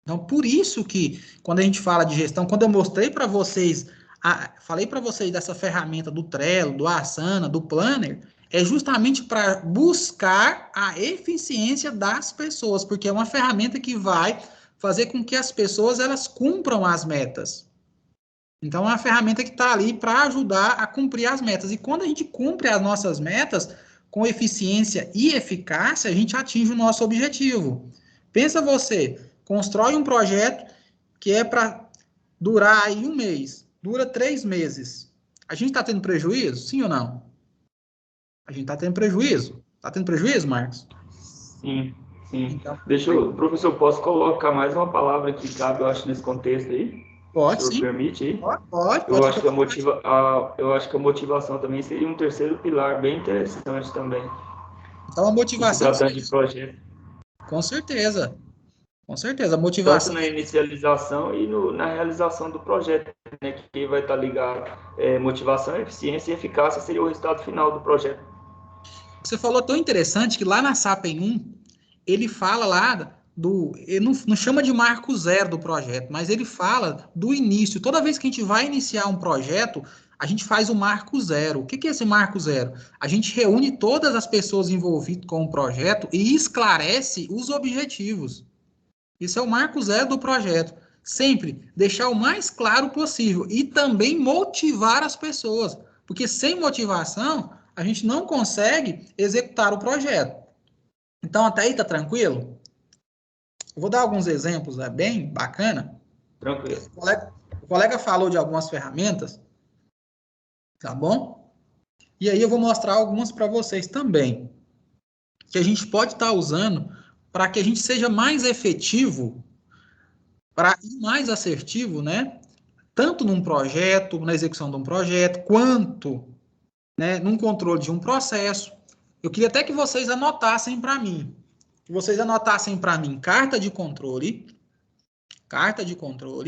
Então, por isso que, quando a gente fala de gestão, quando eu mostrei para vocês, falei para vocês dessa ferramenta do Trello, do Asana, do Planner, é justamente para buscar a eficiência das pessoas, porque é uma ferramenta que vai fazer com que as pessoas elas cumpram as metas. Então, é uma ferramenta que está ali para ajudar a cumprir as metas. E quando a gente cumpre as nossas metas com eficiência e eficácia, a gente atinge o nosso objetivo. Pensa você, constrói um projeto que é para durar aí 1 mês, dura 3 meses. A gente está tendo prejuízo? Sim ou não? A gente está tendo prejuízo? Está tendo prejuízo, Marcos? Sim, sim. Então, Professor, posso colocar mais uma palavra que cabe, eu acho, nesse contexto aí? pode, O senhor sim. permite aí? Pode. Eu acho que a motivação também seria um terceiro pilar bem interessante também. Então, a Se motivação tratando de projeto. com certeza. Com certeza, a Tanto motivação. na inicialização e na realização do projeto, né, que vai estar ligado motivação, eficiência e eficácia seria o resultado final do projeto. Você falou tão interessante que lá na SAPEN 1, ele fala lá ele não chama de marco zero do projeto, mas ele fala do início. Toda vez que a gente vai iniciar um projeto, a gente faz o marco zero. O que é esse marco zero? A gente reúne todas as pessoas envolvidas com o projeto e esclarece os objetivos. Isso é o marco zero do projeto. Sempre deixar o mais claro possível e também motivar as pessoas, porque sem motivação a gente não consegue executar o projeto. Então, até aí tá tranquilo? Eu vou dar alguns exemplos, é bem bacana. Tranquilo. O colega falou de algumas ferramentas, tá bom? E aí eu vou mostrar algumas para vocês também, que a gente pode estar usando para que a gente seja mais efetivo, para ir mais assertivo, né? Tanto num projeto, na execução de um projeto, quanto, né, num controle de um processo. Eu queria até que vocês anotassem para mim. Que vocês anotassem para mim carta de controle,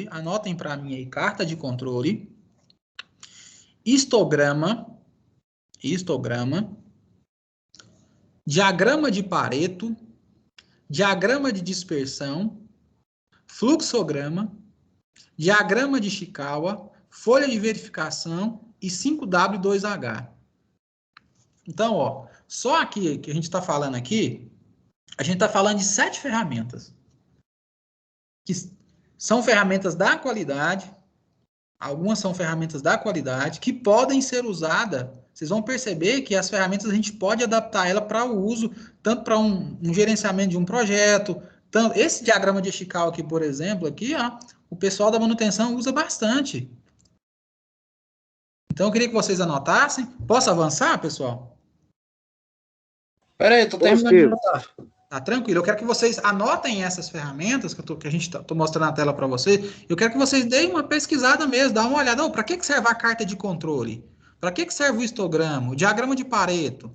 anotem para mim aí carta de controle, histograma, diagrama de Pareto, diagrama de dispersão, fluxograma, diagrama de Chikawa, folha de verificação e 5W2H. Então, ó, só aqui que a gente está falando aqui, a gente está falando de 7 ferramentas, que são ferramentas da qualidade, Algumas são ferramentas da qualidade que podem ser usadas. Vocês vão perceber que as ferramentas a gente pode adaptar ela para o uso, tanto para um gerenciamento de um projeto. Tanto, esse diagrama de Ishikawa aqui, por exemplo, aqui, ó, o pessoal da manutenção usa bastante. Então, eu queria que vocês anotassem. Posso avançar, pessoal? Peraí, eu tô terminando de anotar. Tá tranquilo? Eu quero que vocês anotem essas ferramentas que a gente tô mostrando na tela para vocês. Eu quero que vocês deem uma pesquisada mesmo, dá uma olhada. Para que serve a carta de controle? Para que serve o histograma, o diagrama de Pareto?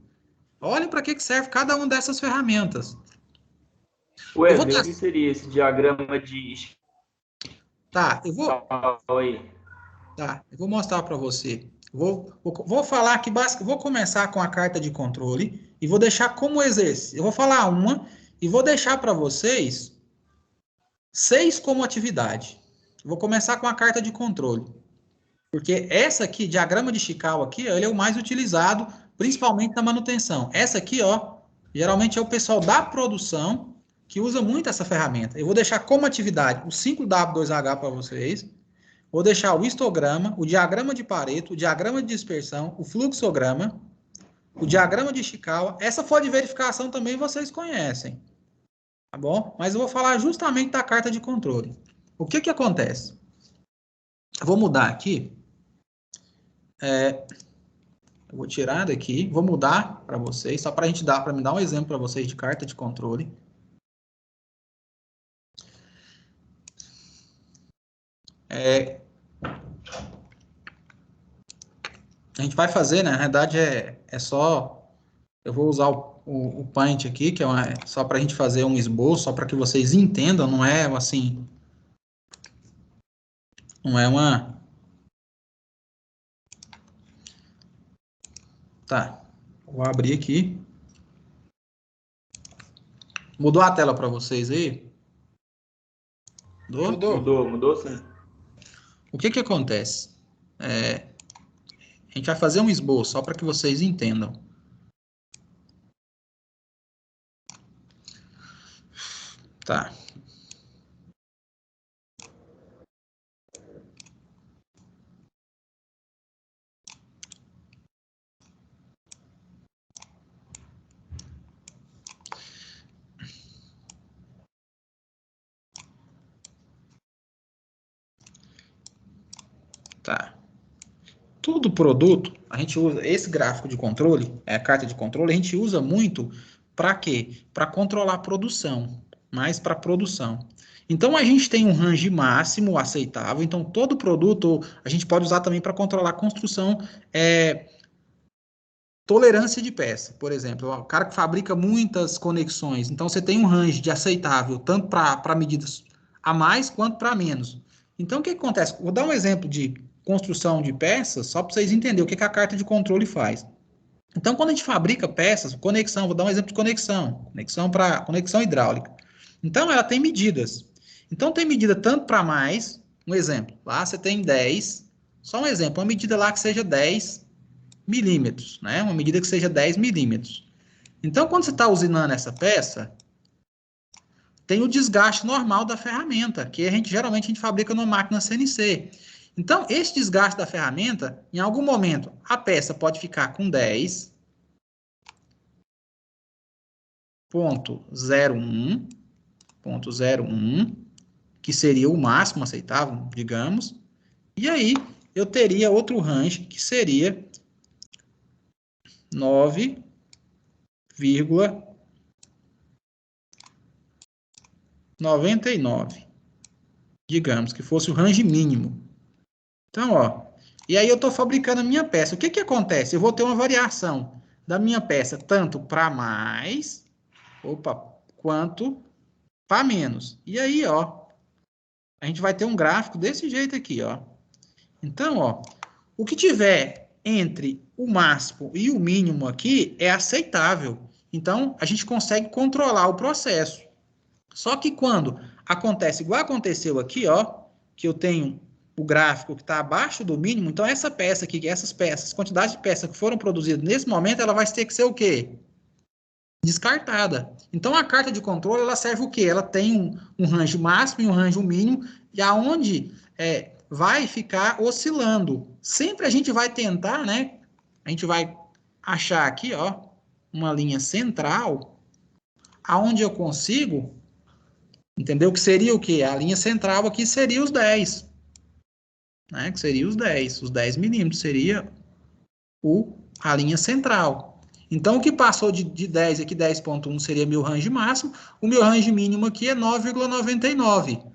Olhem para que serve cada uma dessas ferramentas. Ué, o que seria esse diagrama de... Tá, eu vou mostrar para você. Vou falar aqui, vou começar com a carta de controle e vou deixar como exercício. Eu vou falar uma e vou deixar para vocês 6 como atividade. Vou começar com a carta de controle. Porque essa aqui, diagrama de Ishikawa aqui, ele é o mais utilizado, principalmente na manutenção. Essa aqui, ó, geralmente é o pessoal da produção que usa muito essa ferramenta. Eu vou deixar como atividade o 5W2H para vocês. Vou deixar o histograma, o diagrama de Pareto, o diagrama de dispersão, o fluxograma, o diagrama de Ishikawa. Essa folha de verificação também vocês conhecem, tá bom? Mas eu vou falar justamente da carta de controle. O que acontece? Eu vou mudar aqui. Eu vou tirar daqui, vou mudar para vocês, só para me dar um exemplo para vocês de carta de controle. A gente vai fazer, né? Na verdade, é só... Eu vou usar o Paint aqui, que é só para a gente fazer um esboço, só para que vocês entendam, não é assim... Não é uma... Tá, vou abrir aqui. Mudou a tela para vocês aí? Mudou sim. O que acontece? A gente vai fazer um esboço, só para que vocês entendam. Tá. Tá. Todo produto, a gente usa esse gráfico de controle, a carta de controle, a gente usa muito para quê? Para controlar a produção, mais para produção. Então, a gente tem um range máximo aceitável, então todo produto a gente pode usar também para controlar a construção, tolerância de peça, por exemplo, o cara que fabrica muitas conexões, então você tem um range de aceitável, tanto para medidas a mais quanto para menos. Então, o que acontece? Vou dar um exemplo de construção de peças, só para vocês entenderem o que a carta de controle faz. Então, quando a gente fabrica peças, conexão, vou dar um exemplo de conexão hidráulica. Então, ela tem medidas. Então, tem medida tanto para mais, um exemplo, lá você tem 10, só um exemplo, uma medida lá que seja 10 milímetros, né? Uma medida que seja 10 milímetros. Então, quando você está usinando essa peça, tem o desgaste normal da ferramenta, que geralmente a gente fabrica numa máquina CNC. Então, esse desgaste da ferramenta, em algum momento, a peça pode ficar com 10,01, que seria o máximo aceitável, digamos. E aí, eu teria outro range, que seria 9,99. Digamos que fosse o range mínimo. Então, ó, e aí eu estou fabricando a minha peça. O que acontece? Eu vou ter uma variação da minha peça, tanto para mais, quanto para menos. E aí, ó, a gente vai ter um gráfico desse jeito aqui, ó. Então, ó, o que tiver entre o máximo e o mínimo aqui é aceitável. Então, a gente consegue controlar o processo. Só que quando acontece igual aconteceu aqui, ó, que eu tenho o gráfico que está abaixo do mínimo, então essa peça aqui, essas peças, quantidade de peças que foram produzidas nesse momento, ela vai ter que ser o quê? Descartada. Então a carta de controle, ela serve o quê? Ela tem um range máximo e um range mínimo, e aonde vai ficar oscilando. Sempre a gente vai tentar, né? A gente vai achar aqui, ó, uma linha central, aonde eu consigo, entendeu? Que seria o quê? A linha central aqui seria os 10, né? Que seria os 10 milímetros seria a linha central. Então, o que passou de 10 aqui, 10.1 seria meu range máximo, o meu range mínimo aqui é 9,99.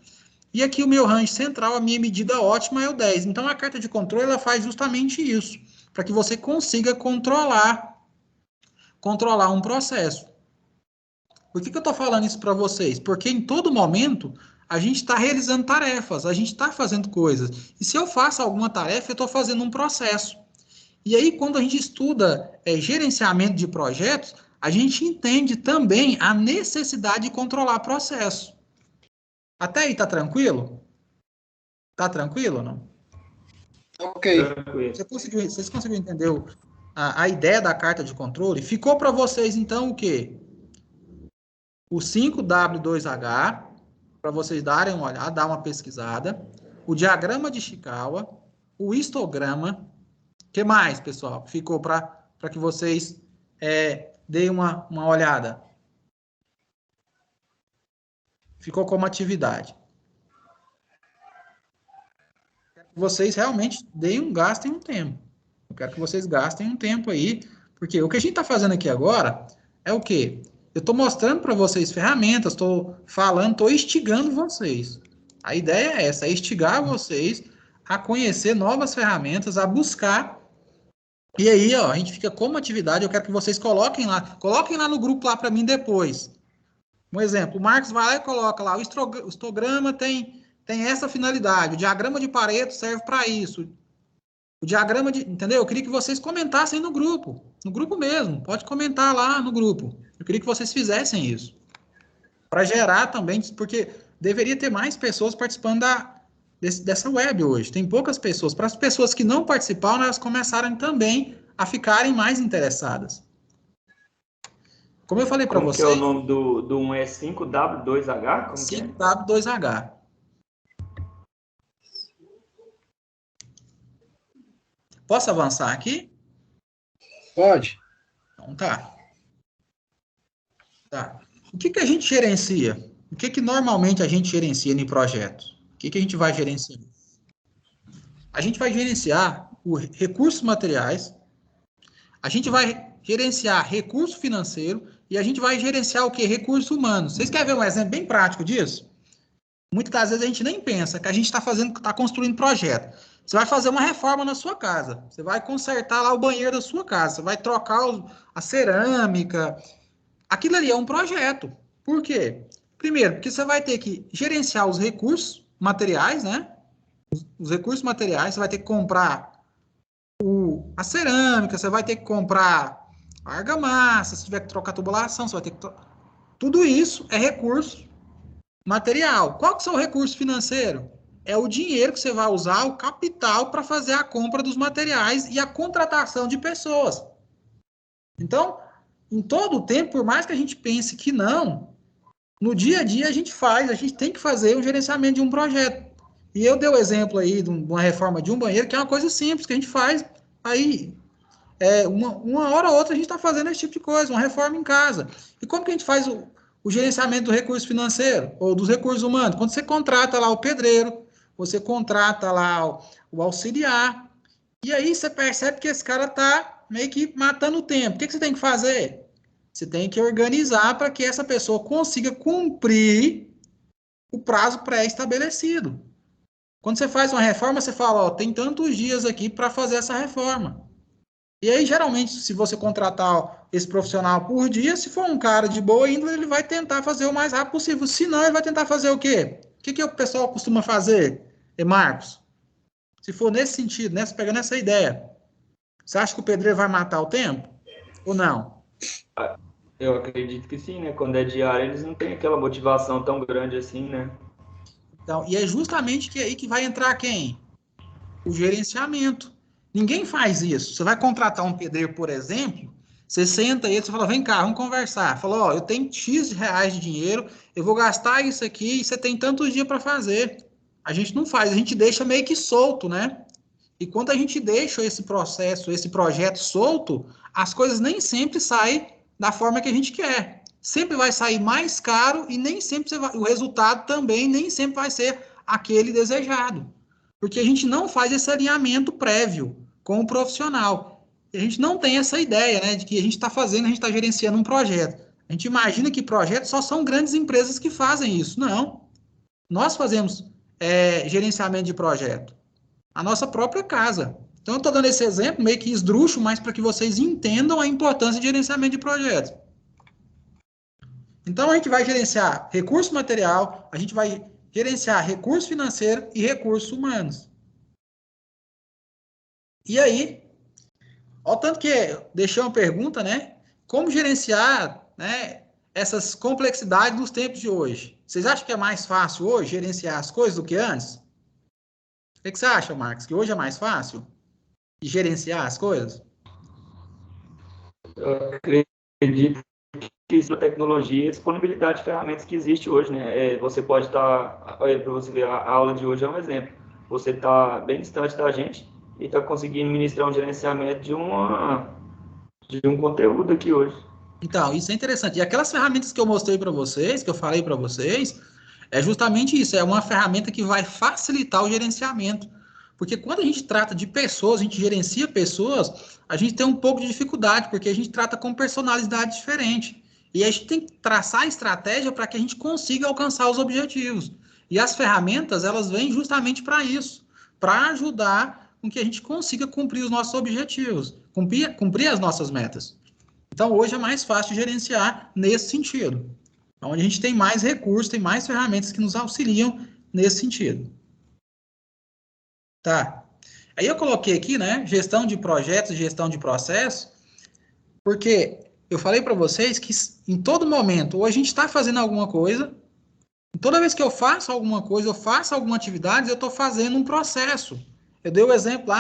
E aqui o meu range central, a minha medida ótima é o 10. Então, a carta de controle, ela faz justamente isso, para que você consiga controlar um processo. Por que eu estou falando isso para vocês? Porque em todo momento, a gente está realizando tarefas, a gente está fazendo coisas. E se eu faço alguma tarefa, eu estou fazendo um processo. E aí, quando a gente estuda gerenciamento de projetos, a gente entende também a necessidade de controlar processo. Até aí, tá tranquilo? Tá tranquilo ou não? Ok. Vocês conseguiram entender a ideia da carta de controle? Ficou para vocês, então, o quê? O 5W2H, para vocês darem uma olhada, dar uma pesquisada. O diagrama de Ishikawa, o histograma. O que mais, pessoal? Ficou para que vocês deem uma olhada. Ficou como atividade. Quero que vocês realmente gastem um tempo. Eu quero que vocês gastem um tempo aí, porque o que a gente está fazendo aqui agora é o quê? Eu estou mostrando para vocês ferramentas, estou falando, estou instigando vocês. A ideia é essa, é instigar vocês a conhecer novas ferramentas, a buscar. E aí, ó, a gente fica como atividade, eu quero que vocês coloquem lá no grupo lá para mim depois. Um exemplo, o Marcos vai lá e coloca lá, o histograma tem essa finalidade, o diagrama de Pareto serve para isso. O diagrama de, entendeu? Eu queria que vocês comentassem no grupo mesmo, pode comentar lá no grupo. Eu queria que vocês fizessem isso. Para gerar também, porque deveria ter mais pessoas participando dessa web hoje. Tem poucas pessoas. Para as pessoas que não participaram, elas começaram também a ficarem mais interessadas. Como eu falei para vocês... Como que é o nome do 1? É 5W2H? 5W2H. Posso avançar aqui? Pode. Então tá. O que a gente gerencia? O que normalmente a gente gerencia em projetos? O que a gente vai gerenciar? A gente vai gerenciar os recursos materiais, a gente vai gerenciar recurso financeiro e a gente vai gerenciar o quê? Recursos humanos. Vocês querem ver um exemplo bem prático disso? Muitas das vezes a gente nem pensa que a gente está construindo projeto. Você vai fazer uma reforma na sua casa. Você vai consertar lá o banheiro da sua casa. Você vai trocar a cerâmica. Aquilo ali é um projeto. Por quê? Primeiro, porque você vai ter que gerenciar os recursos materiais, né? Os recursos materiais, você vai ter que comprar a cerâmica, você vai ter que comprar a argamassa, se tiver que trocar a tubulação, você vai ter que... Tudo isso é recurso material. Qual que é o seu recurso financeiro? É o dinheiro que você vai usar, o capital, para fazer a compra dos materiais e a contratação de pessoas. Então, em todo o tempo, por mais que a gente pense que não, no dia a dia a gente tem que fazer o gerenciamento de um projeto. E eu dei o exemplo aí de uma reforma de um banheiro, que é uma coisa simples, que a gente faz aí, uma hora ou outra a gente está fazendo esse tipo de coisa, uma reforma em casa. E como que a gente faz o gerenciamento do recurso financeiro, ou dos recursos humanos? Quando você contrata lá o pedreiro, você contrata lá o auxiliar, e aí você percebe que esse cara está meio que matando o tempo. O que você tem que fazer? Você tem que organizar para que essa pessoa consiga cumprir o prazo pré-estabelecido. Quando você faz uma reforma, você fala, ó, tem tantos dias aqui para fazer essa reforma. E aí, geralmente, se você contratar esse profissional por dia, se for um cara de boa índole, ele vai tentar fazer o mais rápido possível. Se não, ele vai tentar fazer o quê? O que o pessoal costuma fazer, Marcos? Se for nesse sentido, pegando essa ideia, você acha que o pedreiro vai matar o tempo? Ou não? Eu acredito que sim, né? Quando é diário, eles não têm aquela motivação tão grande assim, né? Então, e é justamente aí que vai entrar quem? O gerenciamento. Ninguém faz isso. Você vai contratar um pedreiro, por exemplo, você senta aí e fala, vem cá, vamos conversar. Fala, ó, eu tenho X reais de dinheiro, eu vou gastar isso aqui e você tem tantos dias para fazer. a gente não faz, a gente deixa meio que solto, né? E quando a gente deixa esse processo, esse projeto solto, as coisas nem sempre saem da forma que a gente quer. Sempre vai sair mais caro e nem sempre o resultado também nem sempre vai ser aquele desejado. Porque a gente não faz esse alinhamento prévio com o profissional. E a gente não tem essa ideia, né, de que a gente está fazendo, a gente está gerenciando um projeto. A gente imagina que projetos só são grandes empresas que fazem isso. Não. Nós fazemos gerenciamento de projeto. A nossa própria casa. Então, eu estou dando esse exemplo meio que esdrúxulo, mas para que vocês entendam a importância de gerenciamento de projetos. Então, a gente vai gerenciar recurso material, a gente vai gerenciar recurso financeiro e recursos humanos. E aí, olha o tanto que deixei uma pergunta, né? Como gerenciar, né, essas complexidades dos tempos de hoje? Vocês acham que é mais fácil hoje gerenciar as coisas do que antes? O que você acha, Marcos? Que hoje é mais fácil de gerenciar as coisas? Eu acredito que isso é tecnologia e disponibilidade de ferramentas que existe hoje, né? Você pode estar, para você ver, a aula de hoje é um exemplo. Você está bem distante da gente e está conseguindo ministrar um gerenciamento de um conteúdo aqui hoje. Então, isso é interessante. E aquelas ferramentas que eu mostrei para vocês, que eu falei para vocês, é justamente isso. É uma ferramenta que vai facilitar o gerenciamento. Porque quando a gente trata de pessoas, a gente gerencia pessoas, a gente tem um pouco de dificuldade, porque a gente trata com personalidade diferente. E a gente tem que traçar a estratégia para que a gente consiga alcançar os objetivos. E as ferramentas, elas vêm justamente para isso, para ajudar com que a gente consiga cumprir os nossos objetivos, cumprir as nossas metas. Então, hoje é mais fácil gerenciar nesse sentido. Onde a gente tem mais recursos, tem mais ferramentas que nos auxiliam nesse sentido. Tá. Aí eu coloquei aqui, né, gestão de projetos, gestão de processo, porque eu falei para vocês que em todo momento, ou a gente está fazendo alguma coisa, toda vez que eu faço alguma coisa, eu faço alguma atividade, eu estou fazendo um processo. Eu dei o exemplo,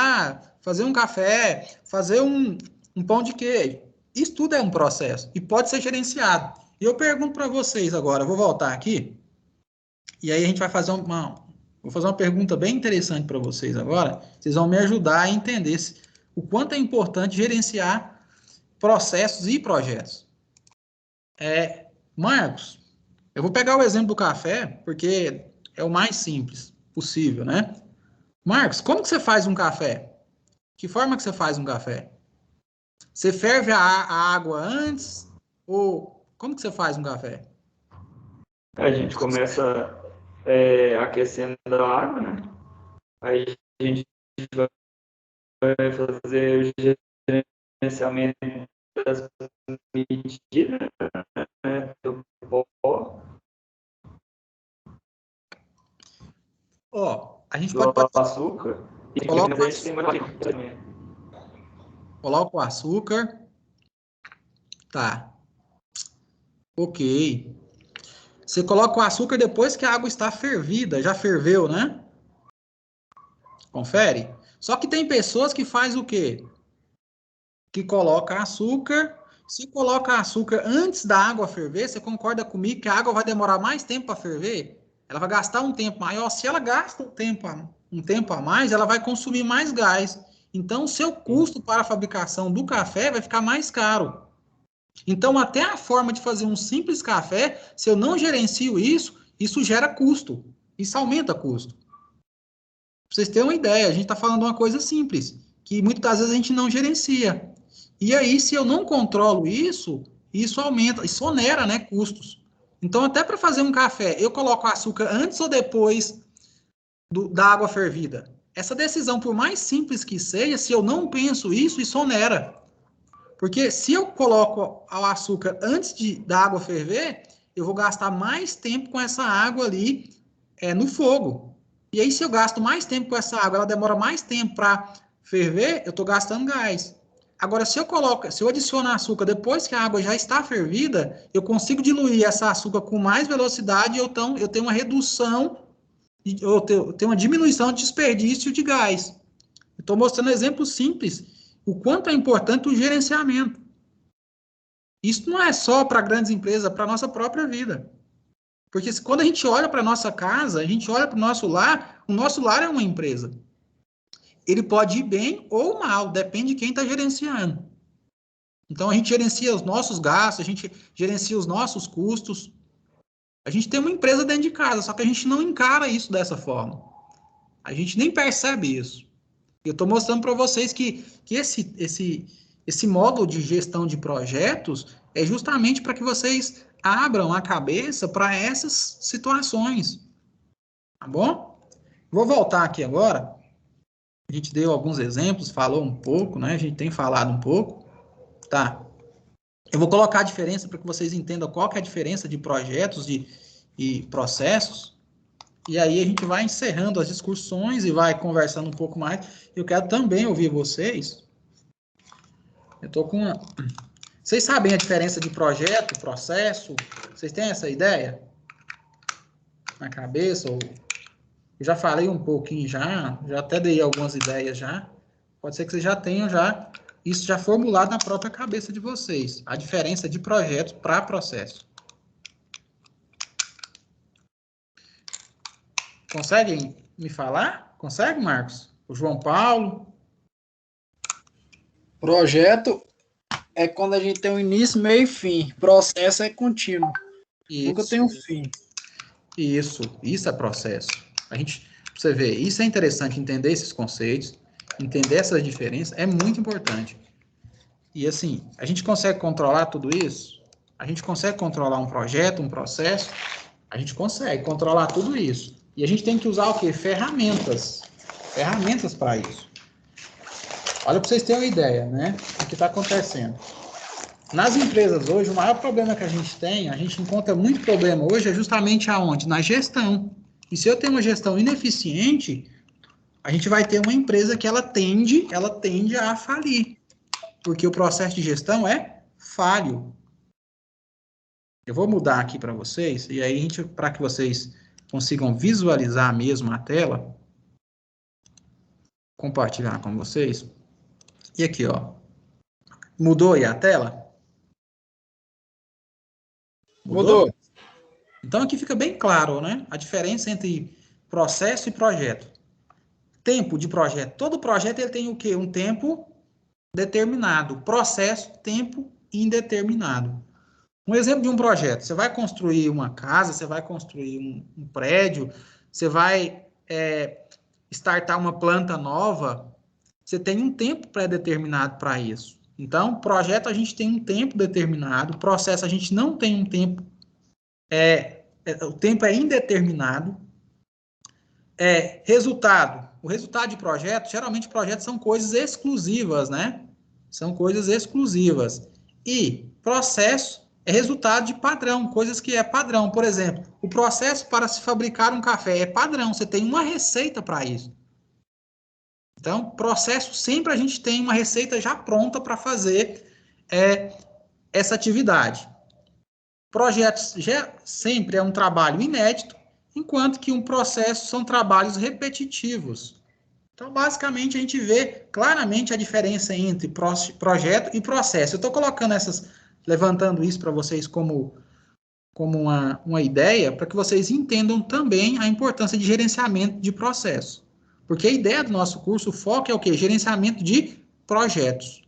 fazer um café, fazer um pão de queijo. Isso tudo é um processo e pode ser gerenciado. E eu pergunto para vocês agora, eu vou voltar aqui, e aí a gente vai fazer vou fazer uma pergunta bem interessante para vocês agora. Vocês vão me ajudar a entender o quanto é importante gerenciar processos e projetos. Marcos, eu vou pegar o exemplo do café, porque é o mais simples possível, né? Marcos, como que você faz um café? Que forma que você faz um café? Você ferve a água antes? Ou como que você faz um café? A gente começa aquecendo a água, né? Aí a gente vai fazer o gerenciamento das medidas, né? Do pó. A gente do pode açúcar. E coloca a gente tem mais também. Coloca o açúcar. Tá. Ok. Você coloca o açúcar depois que a água está fervida. Já ferveu, né? Confere. Só que tem pessoas que faz o quê? Que coloca açúcar. Se coloca açúcar antes da água ferver, você concorda comigo que a água vai demorar mais tempo para ferver? Ela vai gastar um tempo maior. Se ela gasta um tempo a mais, ela vai consumir mais gás. Então, o seu custo para a fabricação do café vai ficar mais caro. Então, até a forma de fazer um simples café, se eu não gerencio isso, isso gera custo. Isso aumenta custo. Pra vocês terem uma ideia, a gente está falando de uma coisa simples, que muitas das vezes a gente não gerencia. E aí, se eu não controlo isso, isso aumenta, isso onera, né, custos. Então, até para fazer um café, eu coloco açúcar antes ou depois da água fervida? Essa decisão, por mais simples que seja, se eu não penso isso, isso onera. Porque se eu coloco o açúcar antes da água ferver, eu vou gastar mais tempo com essa água ali no fogo. E aí, se eu gasto mais tempo com essa água, ela demora mais tempo para ferver, eu estou gastando gás. Agora, se eu adicionar açúcar depois que a água já está fervida, eu consigo diluir essa açúcar com mais velocidade e eu tenho uma redução, eu tenho uma diminuição de desperdício de gás. Estou mostrando um exemplo simples, o quanto é importante o gerenciamento. Isso não é só para grandes empresas, para a nossa própria vida. Porque quando a gente olha para a nossa casa, a gente olha para o nosso lar é uma empresa. Ele pode ir bem ou mal, depende de quem está gerenciando. Então, a gente gerencia os nossos gastos, a gente gerencia os nossos custos. A gente tem uma empresa dentro de casa, só que a gente não encara isso dessa forma. A gente nem percebe isso. Eu estou mostrando para vocês que esse módulo de gestão de projetos é justamente para que vocês abram a cabeça para essas situações. Tá bom? Vou voltar aqui agora. A gente deu alguns exemplos, falou um pouco, né? A gente tem falado um pouco. Tá. Eu vou colocar a diferença para que vocês entendam qual que é a diferença de projetos e processos. E aí a gente vai encerrando as discussões e vai conversando um pouco mais. Eu quero também ouvir vocês. Eu tô com uma... Vocês sabem a diferença de projeto, processo? Vocês têm essa ideia na cabeça? Eu já falei um pouquinho já até dei algumas ideias já. Pode ser que vocês já tenham já isso já formulado na própria cabeça de vocês. A diferença de projeto para processo. Conseguem me falar? Consegue, Marcos? O João Paulo? Projeto é quando a gente tem um início, meio e fim. Processo é contínuo. Isso. Nunca tem um fim. Isso é processo. A gente, você vê, isso é interessante, entender esses conceitos, entender essas diferenças, é muito importante. E assim, a gente consegue controlar tudo isso? A gente consegue controlar um projeto, um processo? A gente consegue controlar tudo isso. E a gente tem que usar o quê? Ferramentas. Ferramentas para isso. Olha para vocês terem uma ideia, né? O que está acontecendo. Nas empresas hoje, o maior problema que a gente encontra muito problema hoje é justamente aonde? Na gestão. E se eu tenho uma gestão ineficiente, a gente vai ter uma empresa que ela tende a falir. Porque o processo de gestão é falho. Eu vou mudar aqui para vocês, e aí para que vocês consigam visualizar mesmo a tela, compartilhar com vocês. E aqui, ó. Mudou aí a tela? Mudou. Então aqui fica bem claro, né? A diferença entre processo e projeto. Tempo de projeto. Todo projeto ele tem o quê? Um tempo determinado. Processo, tempo indeterminado. Um exemplo de um projeto. Você vai construir uma casa, você vai construir um prédio, você vai startar uma planta nova. Você tem um tempo pré-determinado para isso. Então, projeto a gente tem um tempo determinado, processo a gente não tem um tempo, o tempo é indeterminado. Resultado. O resultado de projeto, geralmente projetos são coisas exclusivas, né? São coisas exclusivas. E processo é resultado de padrão, coisas que é padrão. Por exemplo, o processo para se fabricar um café é padrão, você tem uma receita para isso. Então, processo, sempre a gente tem uma receita já pronta para fazer essa atividade. Projetos sempre é um trabalho inédito, enquanto que um processo são trabalhos repetitivos. Então, basicamente, a gente vê claramente a diferença entre projeto e processo. Eu estou colocando levantando isso para vocês como uma ideia, para que vocês entendam também a importância de gerenciamento de processo. Porque a ideia do nosso curso, o foco é o quê? Gerenciamento de projetos.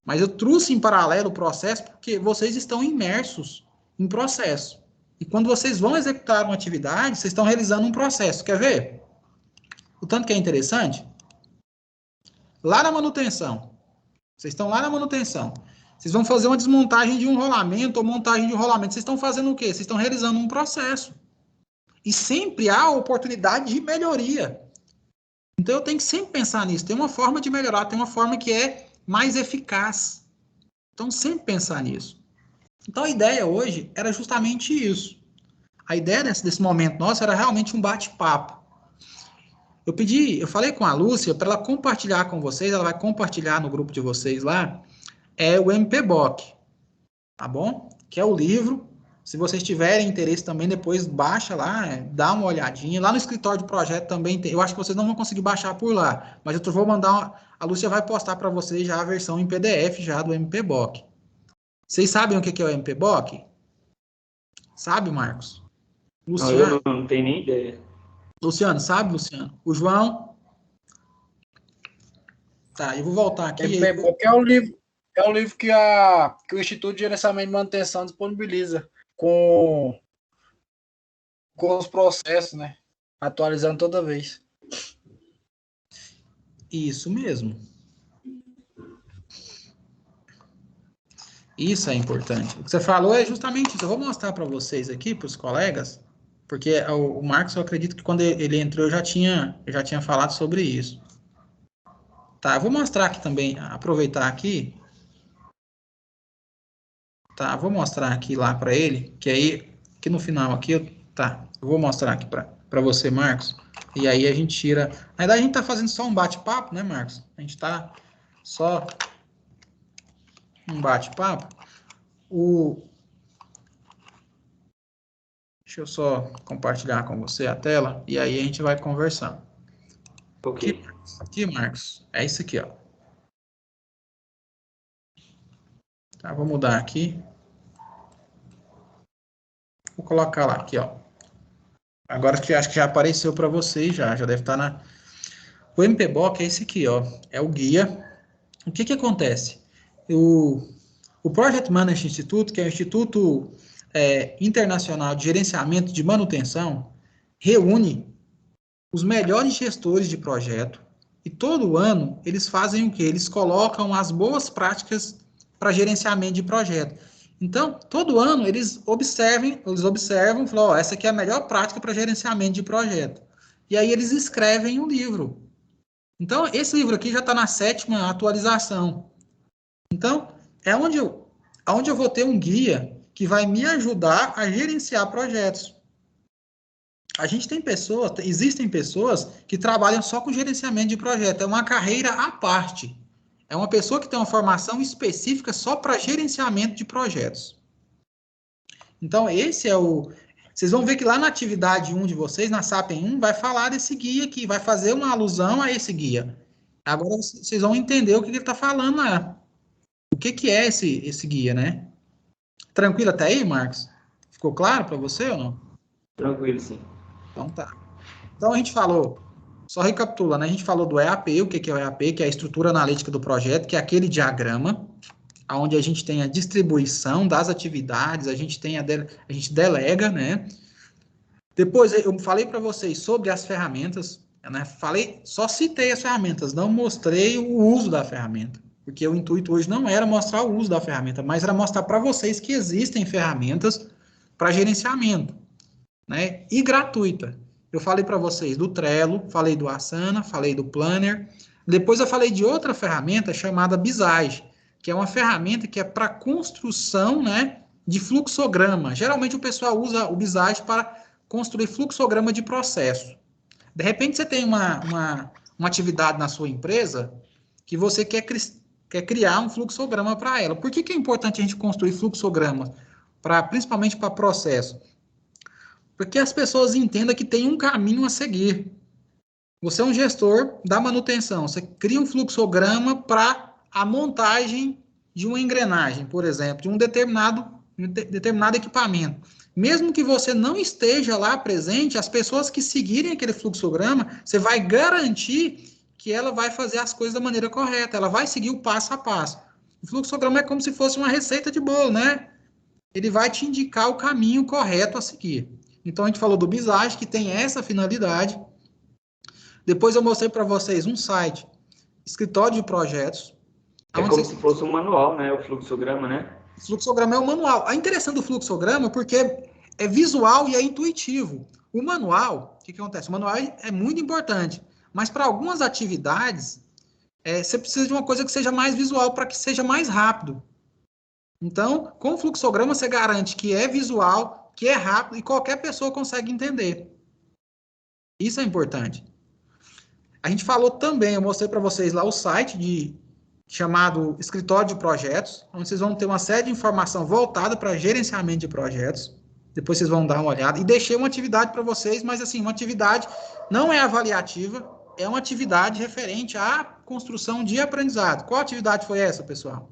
Mas eu trouxe em paralelo o processo porque vocês estão imersos em processo. E quando vocês vão executar uma atividade, vocês estão realizando um processo. Quer ver? O tanto que é interessante? Lá na manutenção. Vocês estão lá na manutenção. Vocês vão fazer uma desmontagem de um rolamento ou montagem de um rolamento. Vocês estão fazendo o quê? Vocês estão realizando um processo. E sempre há oportunidade de melhoria. Então, eu tenho que sempre pensar nisso. Tem uma forma de melhorar, tem uma forma que é mais eficaz. Então, sempre pensar nisso. Então, a ideia hoje era justamente isso. A ideia desse momento nosso era realmente um bate-papo. Eu falei com a Lúcia para ela compartilhar com vocês, ela vai compartilhar no grupo de vocês lá, o MPBOK, tá bom? Que é o livro. Se vocês tiverem interesse também, depois baixa lá, dá uma olhadinha. Lá no escritório do projeto também tem. Eu acho que vocês não vão conseguir baixar por lá, mas eu vou mandar, a Lúcia vai postar para vocês já a versão em PDF já do MPBOK. Vocês sabem o que é o MPBOK? Sabe, Marcos? Luciano, eu não tenho nem ideia. Luciano, sabe, Luciano? O João. Tá, eu vou voltar aqui. Porque é o livro que o Instituto de Gerenciamento e Manutenção disponibiliza com os processos, né? Atualizando toda vez. Isso mesmo. Isso é importante. O que você falou é justamente isso. Eu vou mostrar para vocês aqui, para os colegas, porque o Marcos, eu acredito que quando ele entrou, eu já tinha falado sobre isso. Tá, eu vou mostrar aqui também, aproveitar aqui. Tá, vou mostrar aqui lá para ele, que aí, aqui no final aqui, eu vou mostrar aqui para você, Marcos, e aí a gente tira... Na verdade, a gente tá fazendo só um bate-papo, né, Marcos? A gente tá só um bate-papo. Deixa eu só compartilhar com você a tela, e aí a gente vai conversando. Ok. Aqui, Marcos, é isso aqui, ó. Tá, vou mudar aqui. Vou colocar lá, aqui, ó. Agora que acho que já apareceu para vocês, já deve estar na... O MPBOK é esse aqui, ó. É o guia. O que que acontece? O Project Management Institute, que é o Instituto Internacional de Gerenciamento de Manutenção, reúne os melhores gestores de projeto e todo ano eles fazem o quê? Eles colocam as boas práticas para gerenciamento de projeto. Então, todo ano eles observam, falam, ó, essa aqui é a melhor prática para gerenciamento de projeto. E aí eles escrevem um livro. Então, esse livro aqui já está na 7ª atualização. Então, é onde eu vou ter um guia que vai me ajudar a gerenciar projetos. A gente tem existem pessoas que trabalham só com gerenciamento de projeto. É uma carreira à parte. É uma pessoa que tem uma formação específica só para gerenciamento de projetos. Então, esse é o... Vocês vão ver que lá na atividade 1 de vocês, na SAPEN 1, vai falar desse guia aqui, vai fazer uma alusão a esse guia. Agora vocês vão entender o que ele está falando lá. O que é esse guia, né? Tranquilo até aí, Marcos? Ficou claro para você ou não? Tranquilo, sim. Então tá. Então a gente falou, só recapitulando, né? A gente falou do EAP, o que é o EAP, que é a estrutura analítica do projeto, que é aquele diagrama onde a gente tem a distribuição das atividades, a gente delega, né? Depois eu falei para vocês sobre as ferramentas, né? Só citei as ferramentas, não mostrei o uso da ferramenta, porque o intuito hoje não era mostrar o uso da ferramenta, mas era mostrar para vocês que existem ferramentas para gerenciamento, né? E gratuita. Eu falei para vocês do Trello, falei do Asana, falei do Planner. Depois eu falei de outra ferramenta chamada Visage, que é uma ferramenta que é para construção, né, de fluxograma. Geralmente o pessoal usa o Visage para construir fluxograma de processo. De repente você tem uma atividade na sua empresa que você quer criar um fluxograma para ela. Por que é importante a gente construir fluxogramas? Principalmente para processo. Porque as pessoas entendam que tem um caminho a seguir. Você é um gestor da manutenção, você cria um fluxograma para a montagem de uma engrenagem, por exemplo, de um determinado equipamento. Mesmo que você não esteja lá presente, as pessoas que seguirem aquele fluxograma, você vai garantir que ela vai fazer as coisas da maneira correta, ela vai seguir o passo a passo. O fluxograma é como se fosse uma receita de bolo, né? Ele vai te indicar o caminho correto a seguir. Então, a gente falou do Visage, que tem essa finalidade. Depois eu mostrei para vocês um site, escritório de projetos. É como se fosse um manual, né? O fluxograma, né? O fluxograma é o manual. A interessante do fluxograma é porque é visual e é intuitivo. O manual, o que acontece? O manual é muito importante, mas para algumas atividades, você precisa de uma coisa que seja mais visual para que seja mais rápido. Então, com o fluxograma, você garante que é visual, que é rápido e qualquer pessoa consegue entender. Isso é importante. A gente falou também, eu mostrei para vocês lá o site chamado Escritório de Projetos, onde vocês vão ter uma série de informação voltada para gerenciamento de projetos. Depois vocês vão dar uma olhada. E deixei uma atividade para vocês, mas assim, uma atividade não é avaliativa, é uma atividade referente à construção de aprendizado. Qual atividade foi essa, pessoal?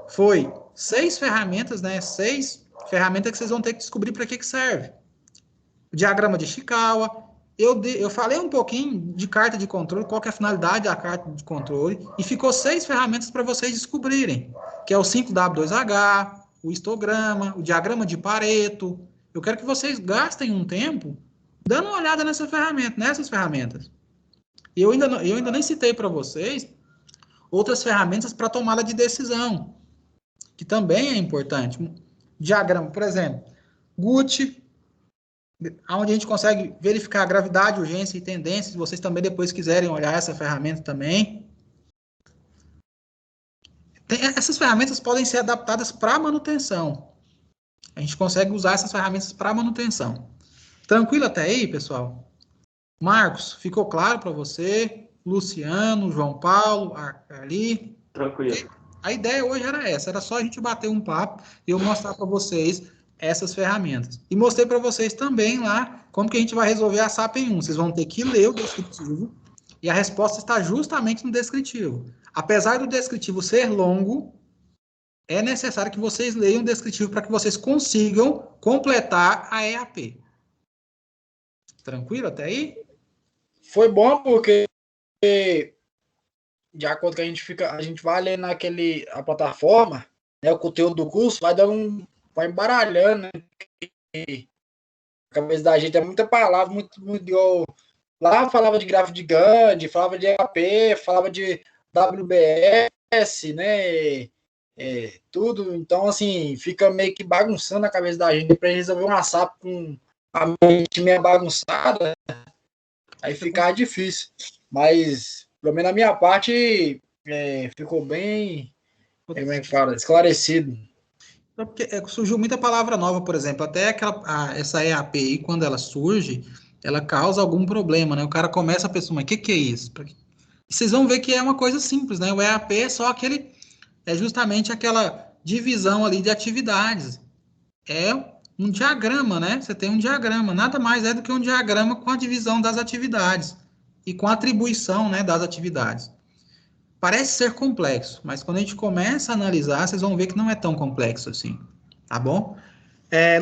Foi 6 ferramentas, né? 6 ferramentas que vocês vão ter que descobrir para que serve. o diagrama de Ishikawa. Eu falei um pouquinho de carta de controle, qual que é a finalidade da carta de controle, e ficou 6 ferramentas para vocês descobrirem, que é o 5W2H, o histograma, o diagrama de Pareto. Eu quero que vocês gastem um tempo dando uma olhada nessas ferramentas. E eu ainda nem citei para vocês outras ferramentas para tomada de decisão, que também é importante. Diagrama, por exemplo, GUT, onde a gente consegue verificar a gravidade, urgência e tendência, se vocês também depois quiserem olhar essa ferramenta também. Essas ferramentas podem ser adaptadas para manutenção. A gente consegue usar essas ferramentas para manutenção. Tranquilo até aí, pessoal? Marcos, ficou claro para você? Luciano, João Paulo, ali? Tranquilo. A ideia hoje era essa, era só a gente bater um papo e eu mostrar para vocês essas ferramentas. E mostrei para vocês também lá como que a gente vai resolver a SAP em 1. Vocês vão ter que ler o descritivo e a resposta está justamente no descritivo. Apesar do descritivo ser longo, é necessário que vocês leiam o descritivo para que vocês consigam completar a EAP. Tranquilo até aí? Foi bom porque de acordo que a gente vai lendo a plataforma, né, o conteúdo do curso, vai embaralhando, né? A cabeça da gente é muita palavra, muito igual. Lá falava de gráfico de Gantt, falava de EAP, falava de WBS, né? Tudo. Então, assim, fica meio que bagunçando a cabeça da gente para resolver uma SAP com a mente meio bagunçada, aí fica difícil. Mas, pelo menos na minha parte, ficou bem, como é que fala, esclarecido. Porque surgiu muita palavra nova, por exemplo, até essa EAP aí, quando ela surge, ela causa algum problema, né? O cara começa a pensar, mas o que é isso? E vocês vão ver que é uma coisa simples, né? O EAP é só é justamente aquela divisão ali de atividades. É um diagrama, né? Você tem um diagrama, nada mais é do que um diagrama com a divisão das atividades e com a atribuição, né, das atividades. Parece ser complexo, mas quando a gente começa a analisar, vocês vão ver que não é tão complexo assim, tá bom?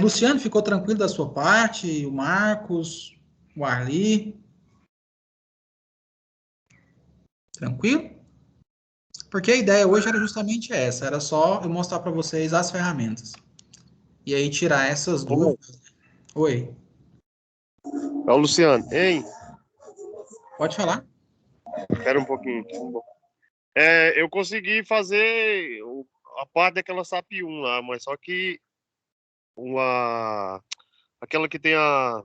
Luciano, ficou tranquilo da sua parte? O Marcos, o Arli? Tranquilo? Porque a ideia hoje era justamente essa, era só eu mostrar para vocês as ferramentas. E aí tirar essas dúvidas. Oi. É o Luciano. Hein? Pode falar. Espera um pouquinho. Eu consegui fazer a parte daquela SAP 1 lá, mas só que aquela que tem a